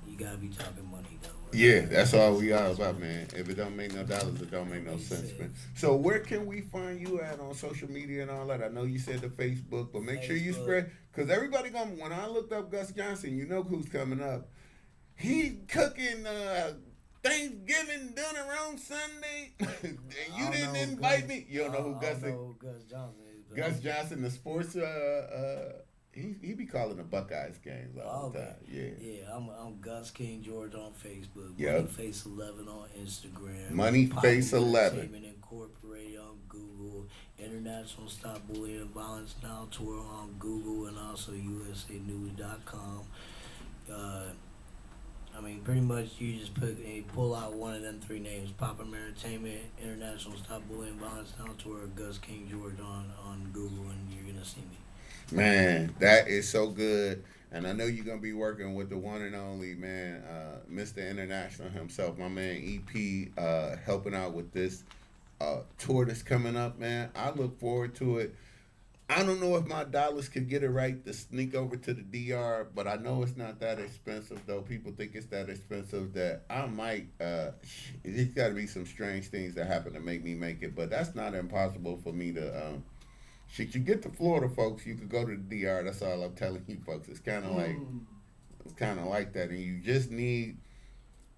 You gotta be talking money though. Yeah, that's all we are about, man. If it don't make no dollars, it don't make no sense, man. So where can we find you at on social media and all that? I know you said the Facebook, but make sure you spread, because everybody when I looked up Gus Johnson, you know who's coming up. He cooking Thanksgiving dinner on Sunday, and you didn't invite me. You don't know who Gus is? I don't know who Gus Johnson is. Gus Johnson, the sports, he be calling the Buckeyes games all the time. Yeah, I'm Gus King George on Facebook. Yep. Moneyface11 on Instagram. Moneyface11. Entertainment Incorporated on Google. International Stop Bullying and Violence Now Tour on Google and also USAnews.com. I mean, pretty much you just pull out one of them three names: Papa Entertainment, International Stop Bullying Violence Down Tour, Gus King George on Google, and you're gonna see me. Man, that is so good. And I know you're gonna be working with the one and only man, Mr. International himself, my man EP, helping out with this tour that's coming up, man. I look forward to it. I don't know if my dollars could get it right to sneak over to the DR, but I know it's not that expensive, though. People think it's that expensive that I might. It's got to be some strange things that happen to make me make it, but that's not impossible for me to. Should you get to Florida, folks, you could go to the DR. That's all I'm telling you, folks. It's kind of like that, and you just need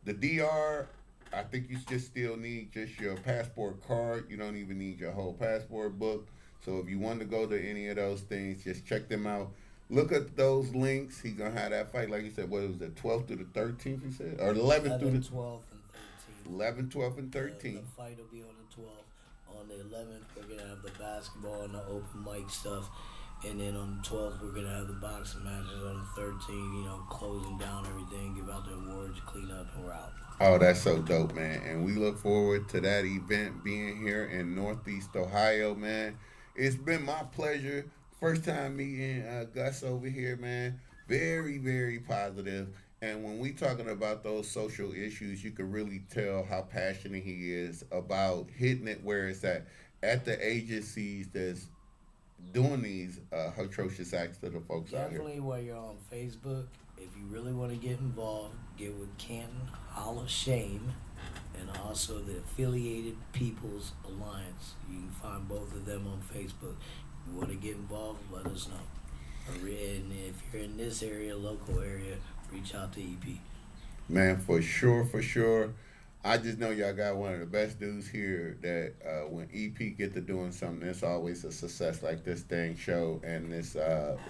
the DR. I think you just still need just your passport card. You don't even need your whole passport book. So if you want to go to any of those things, just check them out. Look at those links. He's going to have that fight, like you said, what was it, 12th through the 13th, you said? Or 11th through the 12th and 13th. 11th, 12th, and 13th. The fight will be on the 12th. On the 11th, we're going to have the basketball and the open mic stuff. And then on the 12th, we're going to have the boxing matches. On the 13th, closing down everything, give out the awards, clean up, and we're out. Oh, that's so dope, man. And we look forward to that event being here in Northeast Ohio, man. It's been my pleasure. First time meeting Gus over here, man. Very, very positive. And when we talking about those social issues, you can really tell how passionate he is about hitting it where it's at the agencies that's doing these atrocious acts to the folks out here. Definitely while you're on Facebook, if you really want to get involved, get with Canton Hall of Shame and also the Affiliated People's Alliance. You can find both of them on Facebook. If you want to get involved, let us know. And if you're in this area, local area, reach out to EP. Man, for sure. I just know y'all got one of the best dudes here that when EP get to doing something, it's always a success like this dang show and this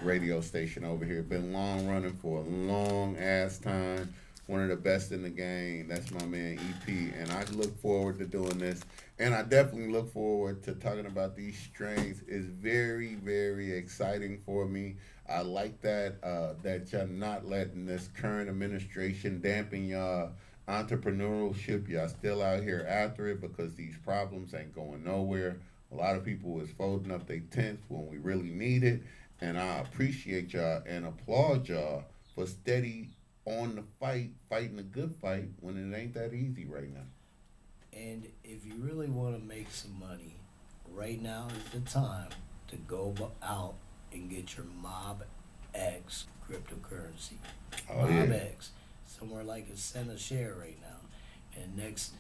radio station over here. Been long running for a long ass time. One of the best in the game. That's my man EP. And I look forward to doing this. And I definitely look forward to talking about these strains. It's very, very exciting for me. I like that y'all not letting this current administration dampen y'all entrepreneurship. Y'all still out here after it because these problems ain't going nowhere. A lot of people is folding up their tents when we really need it. And I appreciate y'all and applaud y'all for steady on the fighting a good fight when it ain't that easy right now. And if you really want to make some money, right now is the time to go out and get your Mob X cryptocurrency. Oh, Mob yeah. X, somewhere like a cent a share right now. And next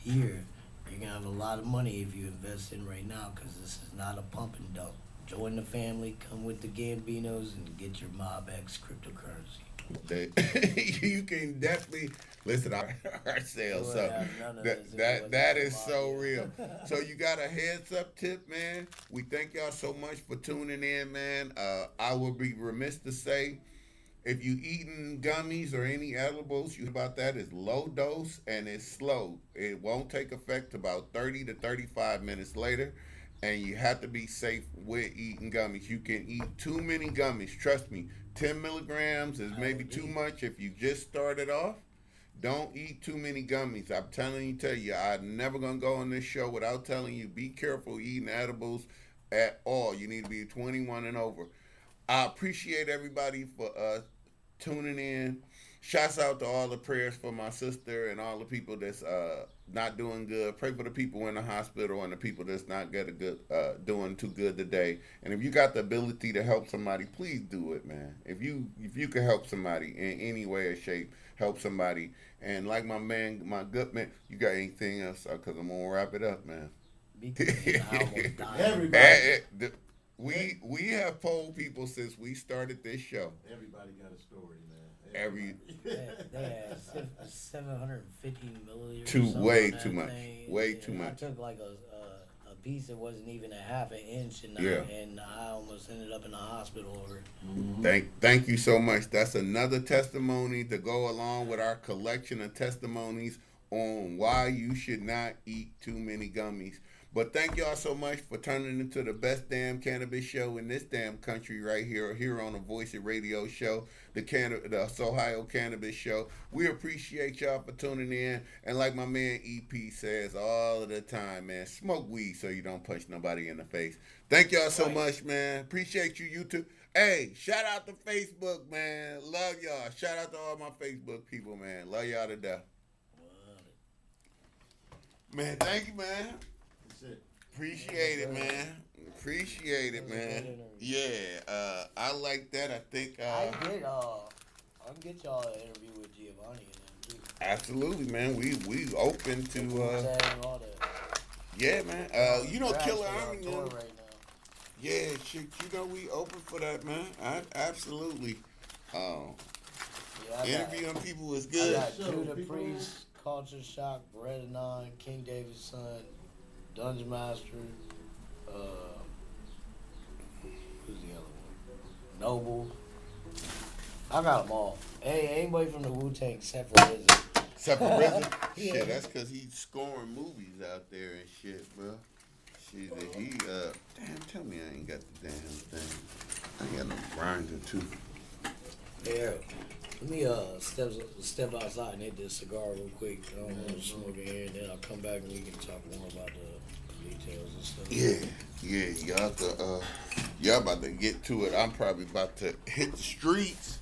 year, you're going to have a lot of money if you invest in right now because this is not a pump and dump. Join the family, come with the Gambinos, and get your Mob X cryptocurrency. You can definitely listen to our sales. Well, So yeah, that is so real. So you got a heads up tip, man. We thank y'all so much for tuning in, man. I will be remiss to say, if you eating gummies or any edibles, you about that is low dose and it's slow. It won't take effect about 30 to 35 minutes later. And you have to be safe with eating gummies. You can eat too many gummies. Trust me, 10 milligrams is maybe too much if you just started off. Don't eat too many gummies. I'm telling you, I'm never going to go on this show without telling you, be careful eating edibles at all. You need to be 21 and over. I appreciate everybody for tuning in. Shouts out to all the prayers for my sister and all the people that's not doing good. Pray for the people in the hospital and the people that's not doing too good today. And if you got the ability to help somebody, please do it, man. If you can help somebody in any way or shape, help somebody. And like my good man, you got anything else? Because I'm gonna wrap it up, man. Everybody. We have polled people since we started this show. Everybody got a story, man. They had 750 milliliters. Way too much. Way too I much. took like a piece that wasn't even a half an inch, and I almost ended up in the hospital over it. Thank you so much. That's another testimony to go along with our collection of testimonies on why you should not eat too many gummies. But thank y'all so much for turning into the best damn cannabis show in this damn country right here on the Voice of Radio show, the Sohigho Cannabis Show. We appreciate y'all for tuning in. And like my man EP says all of the time, man, smoke weed so you don't punch nobody in the face. Thank y'all so much, man. Appreciate you, YouTube. Hey, shout out to Facebook, man. Love y'all. Shout out to all my Facebook people, man. Love y'all to death. Man, thank you, man. Appreciate it, man. Appreciate it, man. Yeah, I like that. I think I can get y'all an interview with Giovanni and them too. Absolutely, man. We open to all that. yeah, man. You know, Killer Army now. Right now. Yeah, shit. You know, we open for that, man. Absolutely. Interviewing people is good. I got Judah Priest, Culture Shock, Bread and Nine, King David's Son, Dungeon Master, who's the other one? Noble. I got them all. Hey, anybody from the Wu-Tang except for RZA. Except for RZA? Yeah. Shit, that's because he's scoring movies out there and shit, bro. Shit, damn, tell me I ain't got the damn thing. I got no grinder, too. Yeah. Let me step outside and hit this cigar real quick. I don't want to smoke in here, and then I'll come back and we can talk more about the details and stuff. Yeah, y'all about to get to it. I'm probably about to hit the streets.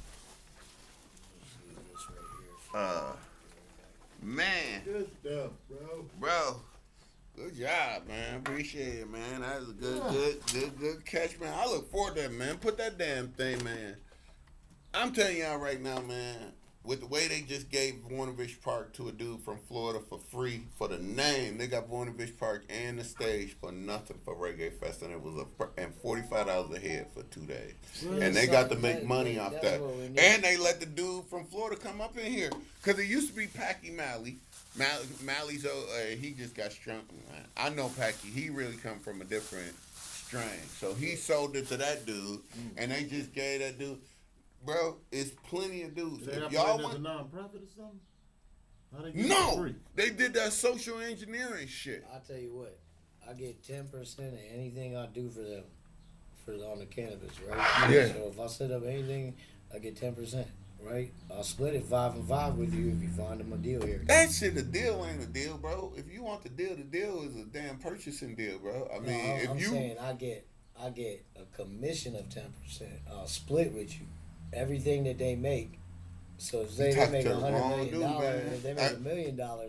This right here. Man, Good stuff, bro, good job, man. Appreciate it, man. That was a good catch, man. I look forward to that, man. Put that damn thing, man. I'm telling y'all right now, man, with the way they just gave Warnervich Park to a dude from Florida for free for the name, they got Warnervich Park and the stage for nothing for Reggae Fest, and it was and $45 a head for 2 days, and they got to make money off that, and they let the dude from Florida come up in here because it used to be Packy Malley. Malley's he just got strung. I know Packy. He really come from a different strain, so he sold it to that dude, and they just gave that dude. Bro, it's plenty of dudes. If y'all want a nonprofit or something? How they get it no, free? they did that social engineering shit. I'll tell you what, I get 10% of anything I do for them, on the cannabis, right? Yeah. So if I set up anything, I get 10%, right? I'll split it 5 and 5 with you if you find them a deal here. That shit, the deal ain't a deal, bro. If you want the deal is a damn purchasing deal, bro. I mean, I'm saying I get a commission of 10%. I'll split with you everything that they make. So if they make $100 million, if they make $1 million, I'll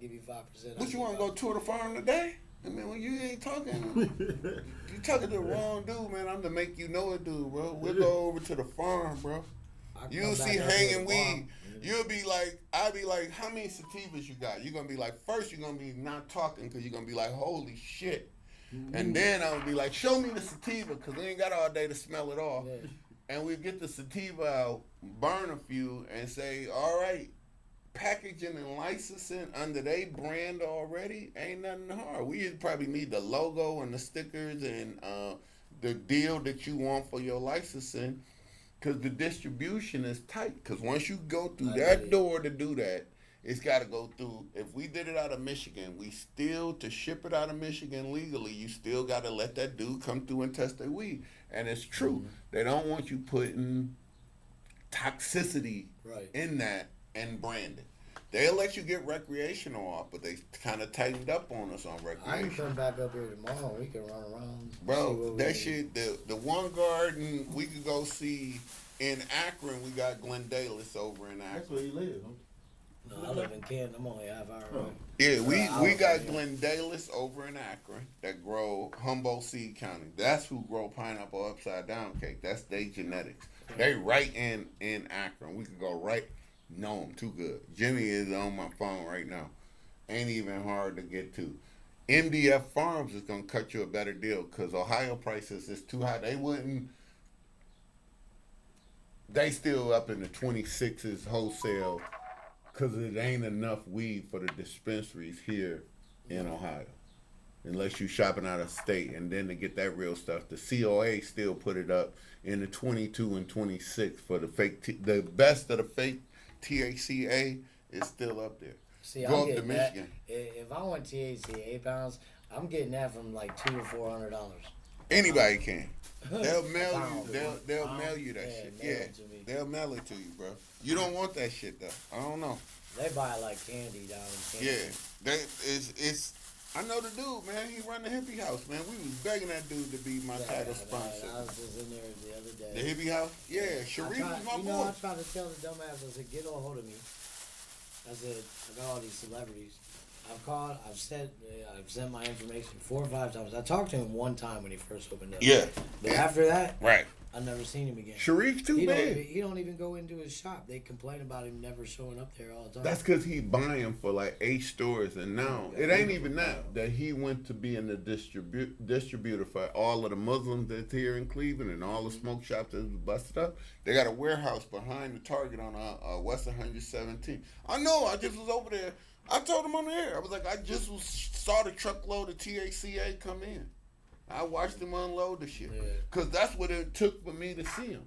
give you 5%. What you want to go tour the farm today? I mean, when you ain't talking, you talking to the wrong dude, man. I'm to make you know it, dude, bro. We'll go over to the farm, bro. You'll see hanging weed. You'll be like, I'll be like, how many sativas you got? You're going to be like, first you're going to be not talking because you're going to be like, holy shit. And then I'll be like, show me the sativa because we ain't got all day to smell it off. Yeah. And we get the sativa out, burn a few, and say, all right, packaging and licensing under their brand already ain't nothing hard. We probably need the logo and the stickers and the deal that you want for your licensing because the distribution is tight. Because once you go through that door to do that, it's got to go through. If we did it out of Michigan, to ship it out of Michigan legally, you still got to let that dude come through and test their weed. And it's true. They don't want you putting toxicity in that and branding. They'll let you get recreational off, but they kind of tightened up on us on recreational. I can come back up here tomorrow. We can run around. Bro, that shit, the one garden we could go see in Akron, we got Glendalis over in Akron. That's where he lives, huh? No, I live in Canton. I'm only a half hour away. Yeah, we got Glendalis over in Akron that grow Humboldt Seed County. That's who grow pineapple upside down cake. That's they genetics. They right in Akron. We could go right. No, I'm too good. Jimmy is on my phone right now. Ain't even hard to get to. MDF Farms is gonna cut you a better deal because Ohio prices is too high. They still up in the 26s wholesale. Because it ain't enough weed for the dispensaries here in Ohio. Unless you shopping out of state. And then to get that real stuff, the COA still put it up in the 22 and 26 for the fake, the best of the fake THCA is still up there. See, Go I'm up to getting that. Michigan. If I want THC 8 pounds, I'm getting that from like $200 or $400. Anybody can. They'll mail you. Pound. They'll Pound. mail you that Yeah, shit. mail Yeah, it to me. they'll mail it to you, bro. You don't want that shit though. I don't know. They buy it like candy down in Yeah, Canada. it's. I know the dude, man. He run the hippie house, man. We was begging that dude to be my title sponsor. I was just in there the other The day. hippie house? Yeah, Sharif is my You boy. know, I tried to tell the dumbass, I said, get a hold of me. I said, I got all these celebrities. I've called, I've sent my information 4 or 5 times. I talked to him one time when he first opened up. Yeah. But after that, Right. I've never seen him again. Sharif too He bad. don't even go into his shop. They complain about him never showing up there all the time. That's because he buying for like 8 stores, and now it ain't even that he went to being the distributor for all of the Muslims that's here in Cleveland and all the smoke shops that's busted up. They got a warehouse behind the Target on West 117. I know. I just was over there. I told him on the air. I was like, I just saw the truckload of THCA come in. I watched him unload the shit. Yeah. Because that's what it took for me to see him.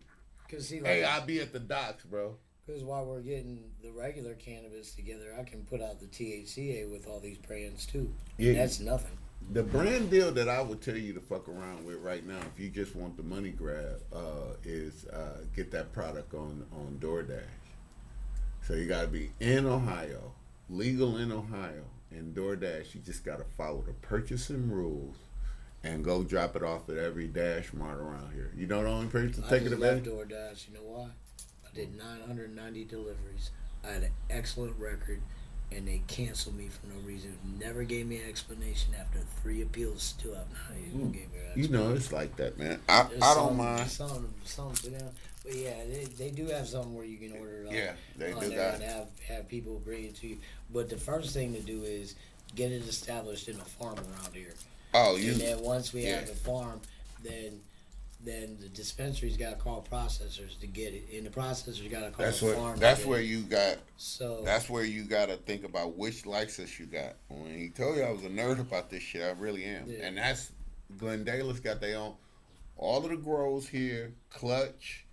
Cause he Hey, I'll be at the docks, bro. Because while we're getting the regular cannabis together, I can put out the THCA with all these brands too. Yeah. That's nothing. The brand deal that I would tell you to fuck around with right now, if you just want the money grab, is get that product on DoorDash. So you got to be in Ohio, legal in Ohio, and DoorDash. You just got to follow the purchasing rules and go drop it off at every Dash Mart around here. You know the only place to take it I advantage? left DoorDash. You know why? I did 990 deliveries. I had an excellent record, and they canceled me for no reason. Never gave me an explanation after 3 appeals. Still have not even gave me an You explanation. know it's like that, man. I don't mind. Something to them. But yeah, they do have something where you can order it on. Yeah, they on do there that. and have people bring it to you. But the first thing to do is get it established in a farm around here. Oh, And then once we have the farm, then the dispensary's got to call processors to get it, and the processors got to call the farm. That's where you got. So That's where you got to think about which license you got. When he told you I was a nerd about this shit, I really am. Yeah. And that's Glendale's got their own. All of the grows here, Clutch,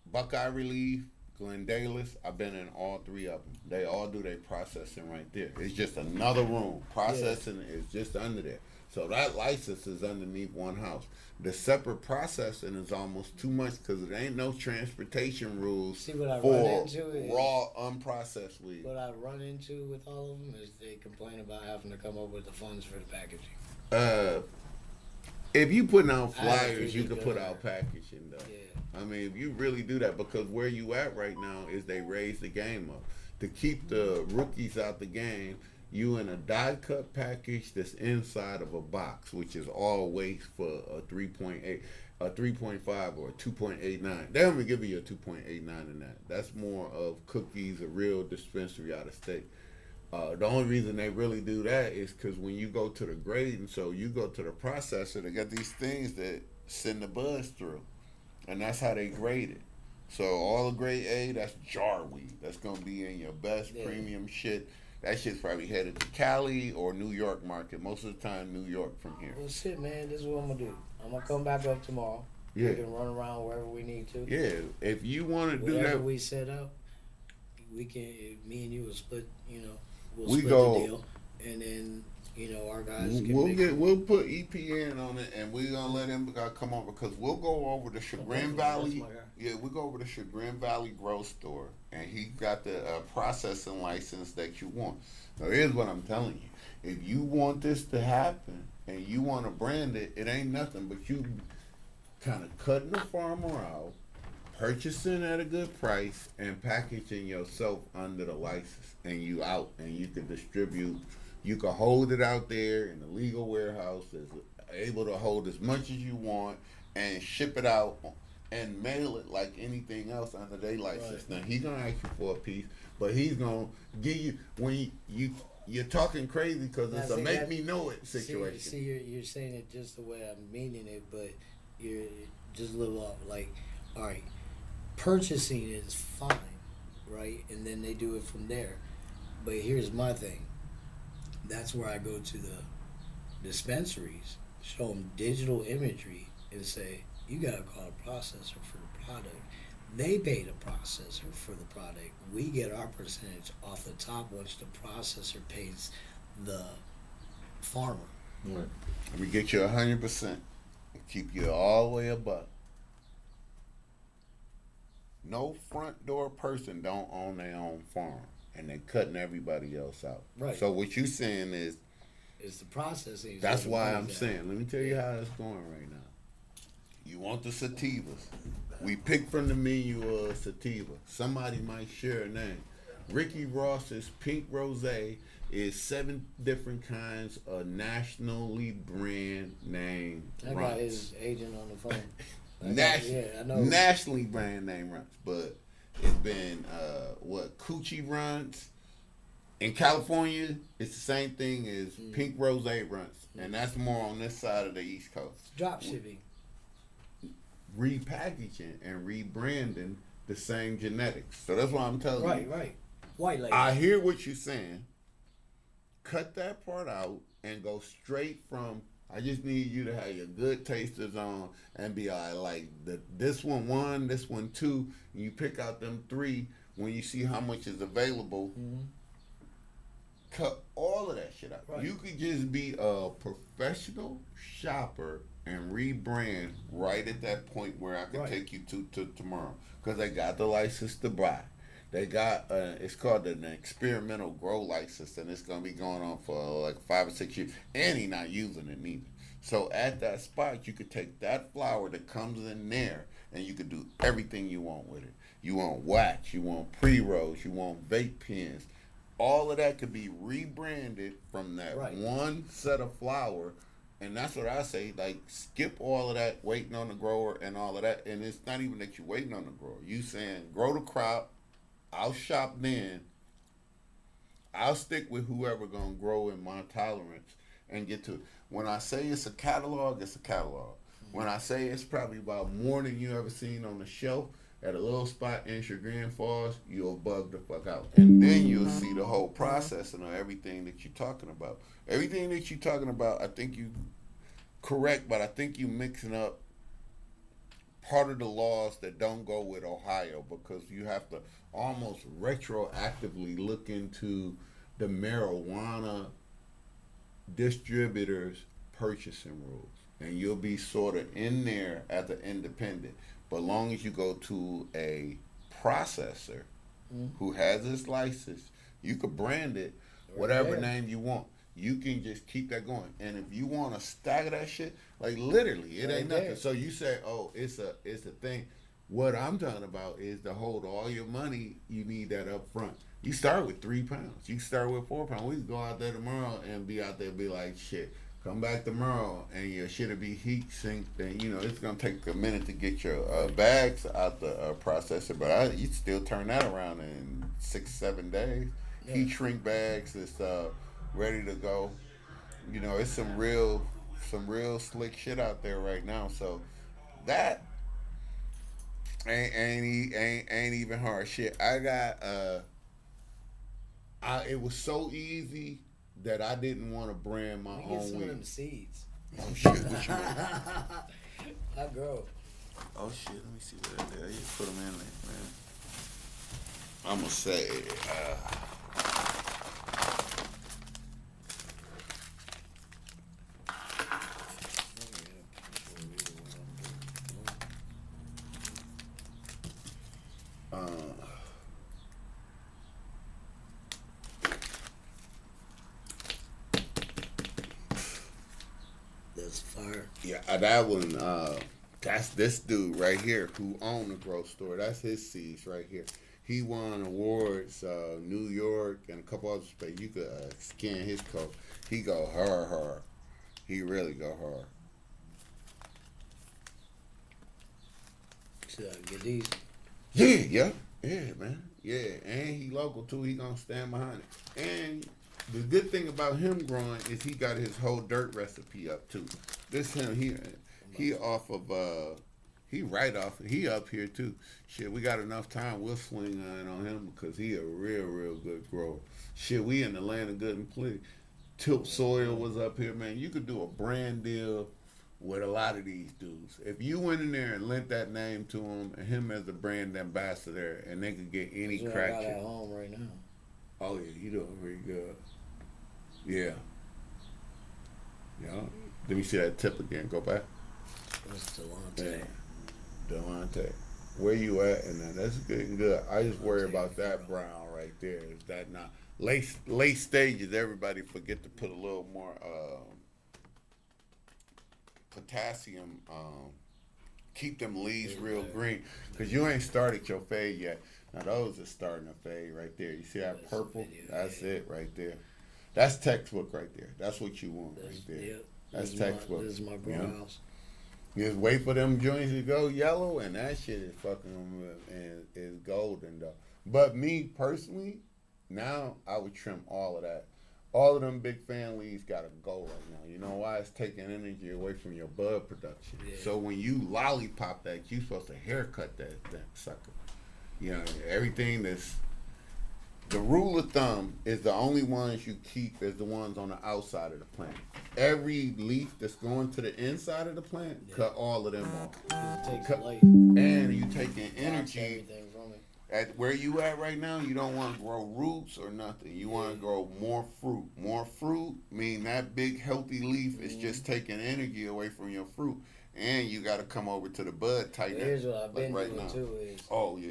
Buckeye Relief, Glendale's. I've been in all 3 of them. They all do their processing right there. It's just another room. Processing is just under there. So that license is underneath one house. The separate processing is almost too much because there ain't no transportation rules See, what I run for into is- raw, unprocessed weed. what I run into with all of them is they complain about having to come up with the funds for the packaging. If you putting out I flyers, you appreciate can that. put out packaging though. Yeah. I mean, if you really do that, because where you at right now is they raise the game up to keep the rookies out the game. You in a die cut package that's inside of a box, which is all waste for a 3.8, a 3.5, or a 2.89. They only give you a 2.89 in that. That's more of cookies, a real dispensary out of state. The only reason they really do that is because when you go to the grading, so you go to the processor, they got these things that send the buzz through, and that's how they grade it. So all the grade A, that's jar weed. That's gonna be in your best premium shit. That shit's probably headed to Cali or New York market. Most of the time, New York from here. Well, shit, man, this is what I'm gonna do. I'm gonna come back up tomorrow. Yeah. We can run around wherever we need to. Yeah, if you want to do Whatever that, we set up, we can. Me and you will split. You know, we'll We split go- the deal, and then our guys can we'll put EP in on it, and we're gonna let him come over because we'll go over the Chagrin Valley. my guy. Yeah, we go over the Chagrin Valley Grow Store, and he got the processing license that you want. Now, here's what I'm telling you: if you want this to happen and you want to brand it, it ain't nothing but you kind of cutting the farmer out, purchasing at a good price, and packaging yourself under the license, and you out, and you can distribute. You can hold it out there in the legal warehouse, is able to hold as much as you want, and ship it out and mail it like anything else under their license. Right. Now he's gonna ask you for a piece, but he's gonna give you when you're talking crazy because it's Now, a see, make that- me know it situation. See, you're saying it just the way I'm meaning it, but you're just a little off. Like, all right, purchasing is fine, right? And then they do it from there. But here's my thing. That's where I go to the dispensaries, show them digital imagery, and say, you got to call a processor for the product. They pay the processor for the product. We get our percentage off the top once the processor pays the farmer. Right. We get you 100%. Keep you all the way above. No front door person don't own their own farm, and they cutting everybody else out. Right. So what you saying is, It's the processing. that's why I'm saying, let me tell you how it's going right now. You want the sativas. We pick from the menu of sativa. Somebody might share a name. Ricky Ross's Pink Rosé is 7 different kinds of nationally brand name I got runs. his agent on the phone. I know. Nationally brand name runs, but it's been Coochie runs. In California, it's the same thing as Pink Rosé runs, and that's more on this side of the East Coast. Drop shipping. Repackaging and rebranding the same genetics. So that's why I'm telling you. Right. White label. I hear what you're saying. Cut that part out and go straight from, I just need you to have your good tasters on and be all right, like this one, this one 2, and you pick out them 3 when you see how much is available. Mm-hmm. Cut all of that shit out. Right. You could just be a professional shopper and rebrand right at that point where I can take you to tomorrow, because they got the license to buy. They got it's called an experimental grow license, and it's gonna be going on for like 5 or 6 years, and he not using it neither. So at that spot, you could take that flower that comes in there, and you could do everything you want with it. You want wax, you want pre-rolls, you want vape pens. All of that could be rebranded from that one set of flower. And that's what I say, like, skip all of that waiting on the grower and all of that. And it's not even that you're waiting on the grower. You saying, grow the crop, I'll shop then, I'll stick with whoever going to grow in my tolerance and get to it. When I say it's a catalog, it's a catalog. When I say it's probably about more than you ever seen on the shelf, at a little spot in Chagrin Falls, you'll bug the fuck out. And then you'll see the whole processing of everything that you're talking about. Everything that you're talking about, I think you correct, but I think you mixing up part of the laws that don't go with Ohio, because you have to almost retroactively look into the marijuana distributors' purchasing rules. And you'll be sort of in there as an independent. But long as you go to a processor who has his license, you could brand it whatever name you want. You can just keep that going. And if you want to stagger that shit, like literally, it ain't nothing. So you say, oh, it's a thing. What I'm talking about is to hold all your money, you need that up front. You start with 3 pounds. You start with 4 pounds. We can go out there tomorrow and be out there and be like, shit, come back tomorrow and your shit'll be heat synced, and it's gonna take a minute to get your bags out the processor, but you still turn that around in 6-7 days. Heat shrink bags is ready to go. It's some real slick shit out there right now. So that ain't even hard shit. I got it was so easy that I didn't want to brand my own some weed. of them seeds. Oh shit, what you mean? I grow. Oh shit, let me see what there. You put them in there, man. I'm gonna say, That's fire. yeah, that one. That's this dude right here who owned the grocery store. That's his seeds right here. He won awards, New York and a couple other places. You could scan his coat. He go hard. He really go hard. Should I get these? Yeah, man. Yeah, and he local too. He gonna stand behind it. And the good thing about him growing is he got his whole dirt recipe up too. This him he off of he right off. He up here too. Shit, we got enough time. We'll swing on him because he a real good grower. Shit, we in the land of good and plenty. Tip Soil was up here, man. You could do a brand deal with a lot of these dudes. If you went in there and lent that name to him, and him as a brand ambassador, and they could get any crack. I got at home right now. Oh yeah, you doing pretty good. Yeah. You know, let me see that tip again. Go back. That's Delonte. Yeah. Delonte. Where you at? And then that's getting good. I just worry about that brown right there. Is that not late stages? Everybody forget to put a little more potassium. Keep them leaves real green because you ain't started your fade yet. Now those are starting to fade right there. You see that purple? That's it right there. That's textbook right there. That's what you want right there. Yep. That's textbook. This is my brows. You just wait for them joints to go yellow, and that shit is fucking and is golden though. But me personally, now I would trim all of that. All of them big fan leaves gotta go right now. You know why? It's taking energy away from your bud production. Yeah. So when you lollipop that, you supposed to haircut that sucker. You know, everything that's the rule of thumb is the only ones you keep is the ones on the outside of the plant. Every leaf that's going to the inside of the plant, cut all of them off. It takes light. And you taking energy. Everything from it. At where you at right now, you don't want to grow roots or nothing. You want to grow more fruit. More fruit mean that big healthy leaf is just taking energy away from your fruit. And you got to come over to the bud tighten. Here's what I've been right doing now. too is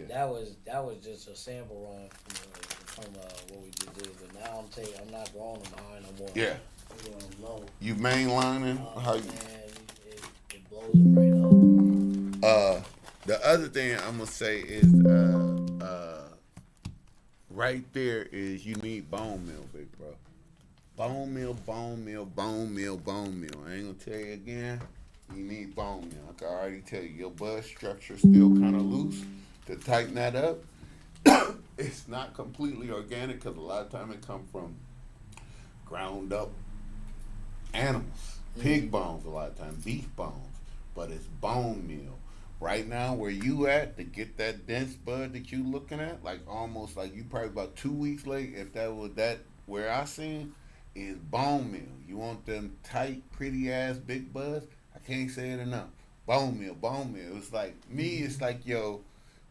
that was just a sample run from what we just did. But now I'm not growing them high no more. Yeah. You know, low. You mainlining how you? Man, it blows it right up. The other thing I'm gonna say is right there is you need bone meal, big bro. Bone meal, bone meal, bone meal, bone meal. I ain't gonna tell you again. You need bone meal. I can already tell you your bud structure still kind of loose. To tighten that up, it's not completely organic because a lot of time it come from ground up animals, pig bones a lot of times, beef bones, but it's bone meal. Right now, where you at to get that dense bud that you looking at, like almost like you probably about 2 weeks late, if that was that where I seen, is bone meal. You want them tight, pretty ass big buds? I can't say it enough. Bone meal, bone meal. It's like me. It's like yo,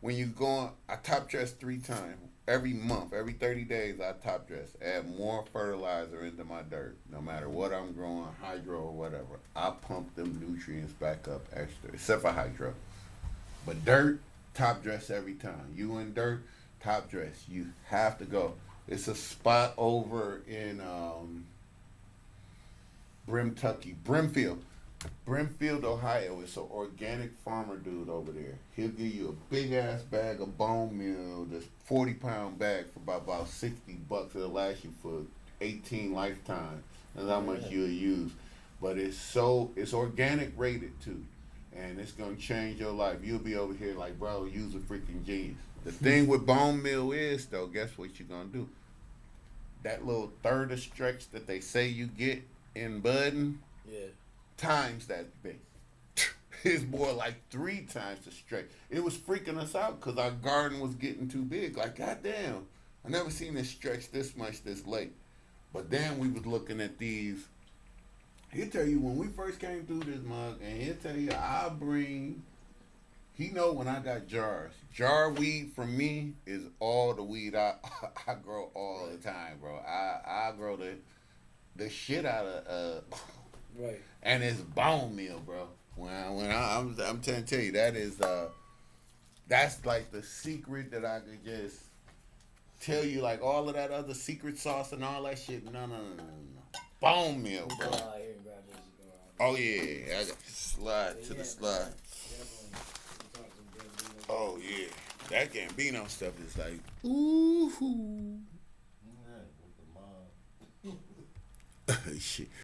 when you going, I top dress 3 times every month, every 30 days. I top dress, add more fertilizer into my dirt. No matter what I'm growing, hydro or whatever, I pump them nutrients back up extra, except for hydro. But dirt, top dress every time. You in dirt, top dress. You have to go. It's a spot over in Brimfield, Ohio. It's an organic farmer dude over there. He'll give you a big ass bag of bone meal, this 40-pound bag for about $60. It'll last you for 18 lifetimes. That's how much you'll use. But it's organic rated too. And it's gonna change your life. You'll be over here like, bro, use a freaking genius. The thing with bone meal is though, guess what you're gonna do? That little third of stretch that they say you get in budding, times that big. It's more like 3 times the stretch. It was freaking us out because our garden was getting too big. Like, goddamn, I never seen this stretch this much this late. But then we was looking at these. He'll tell you when we first came through this mug, and he'll tell you he know when I got jars. Jar weed for me is all the weed I grow all the time, bro. I grow the shit out of right. And it's bone meal, bro. I'm trying to tell you that's like the secret that I could just tell you, like all of that other secret sauce and all that shit. No. Bone meal, bro. Oh yeah, I got to slide to the slide. Oh yeah, that Gambino stuff is like, ooh. Shit.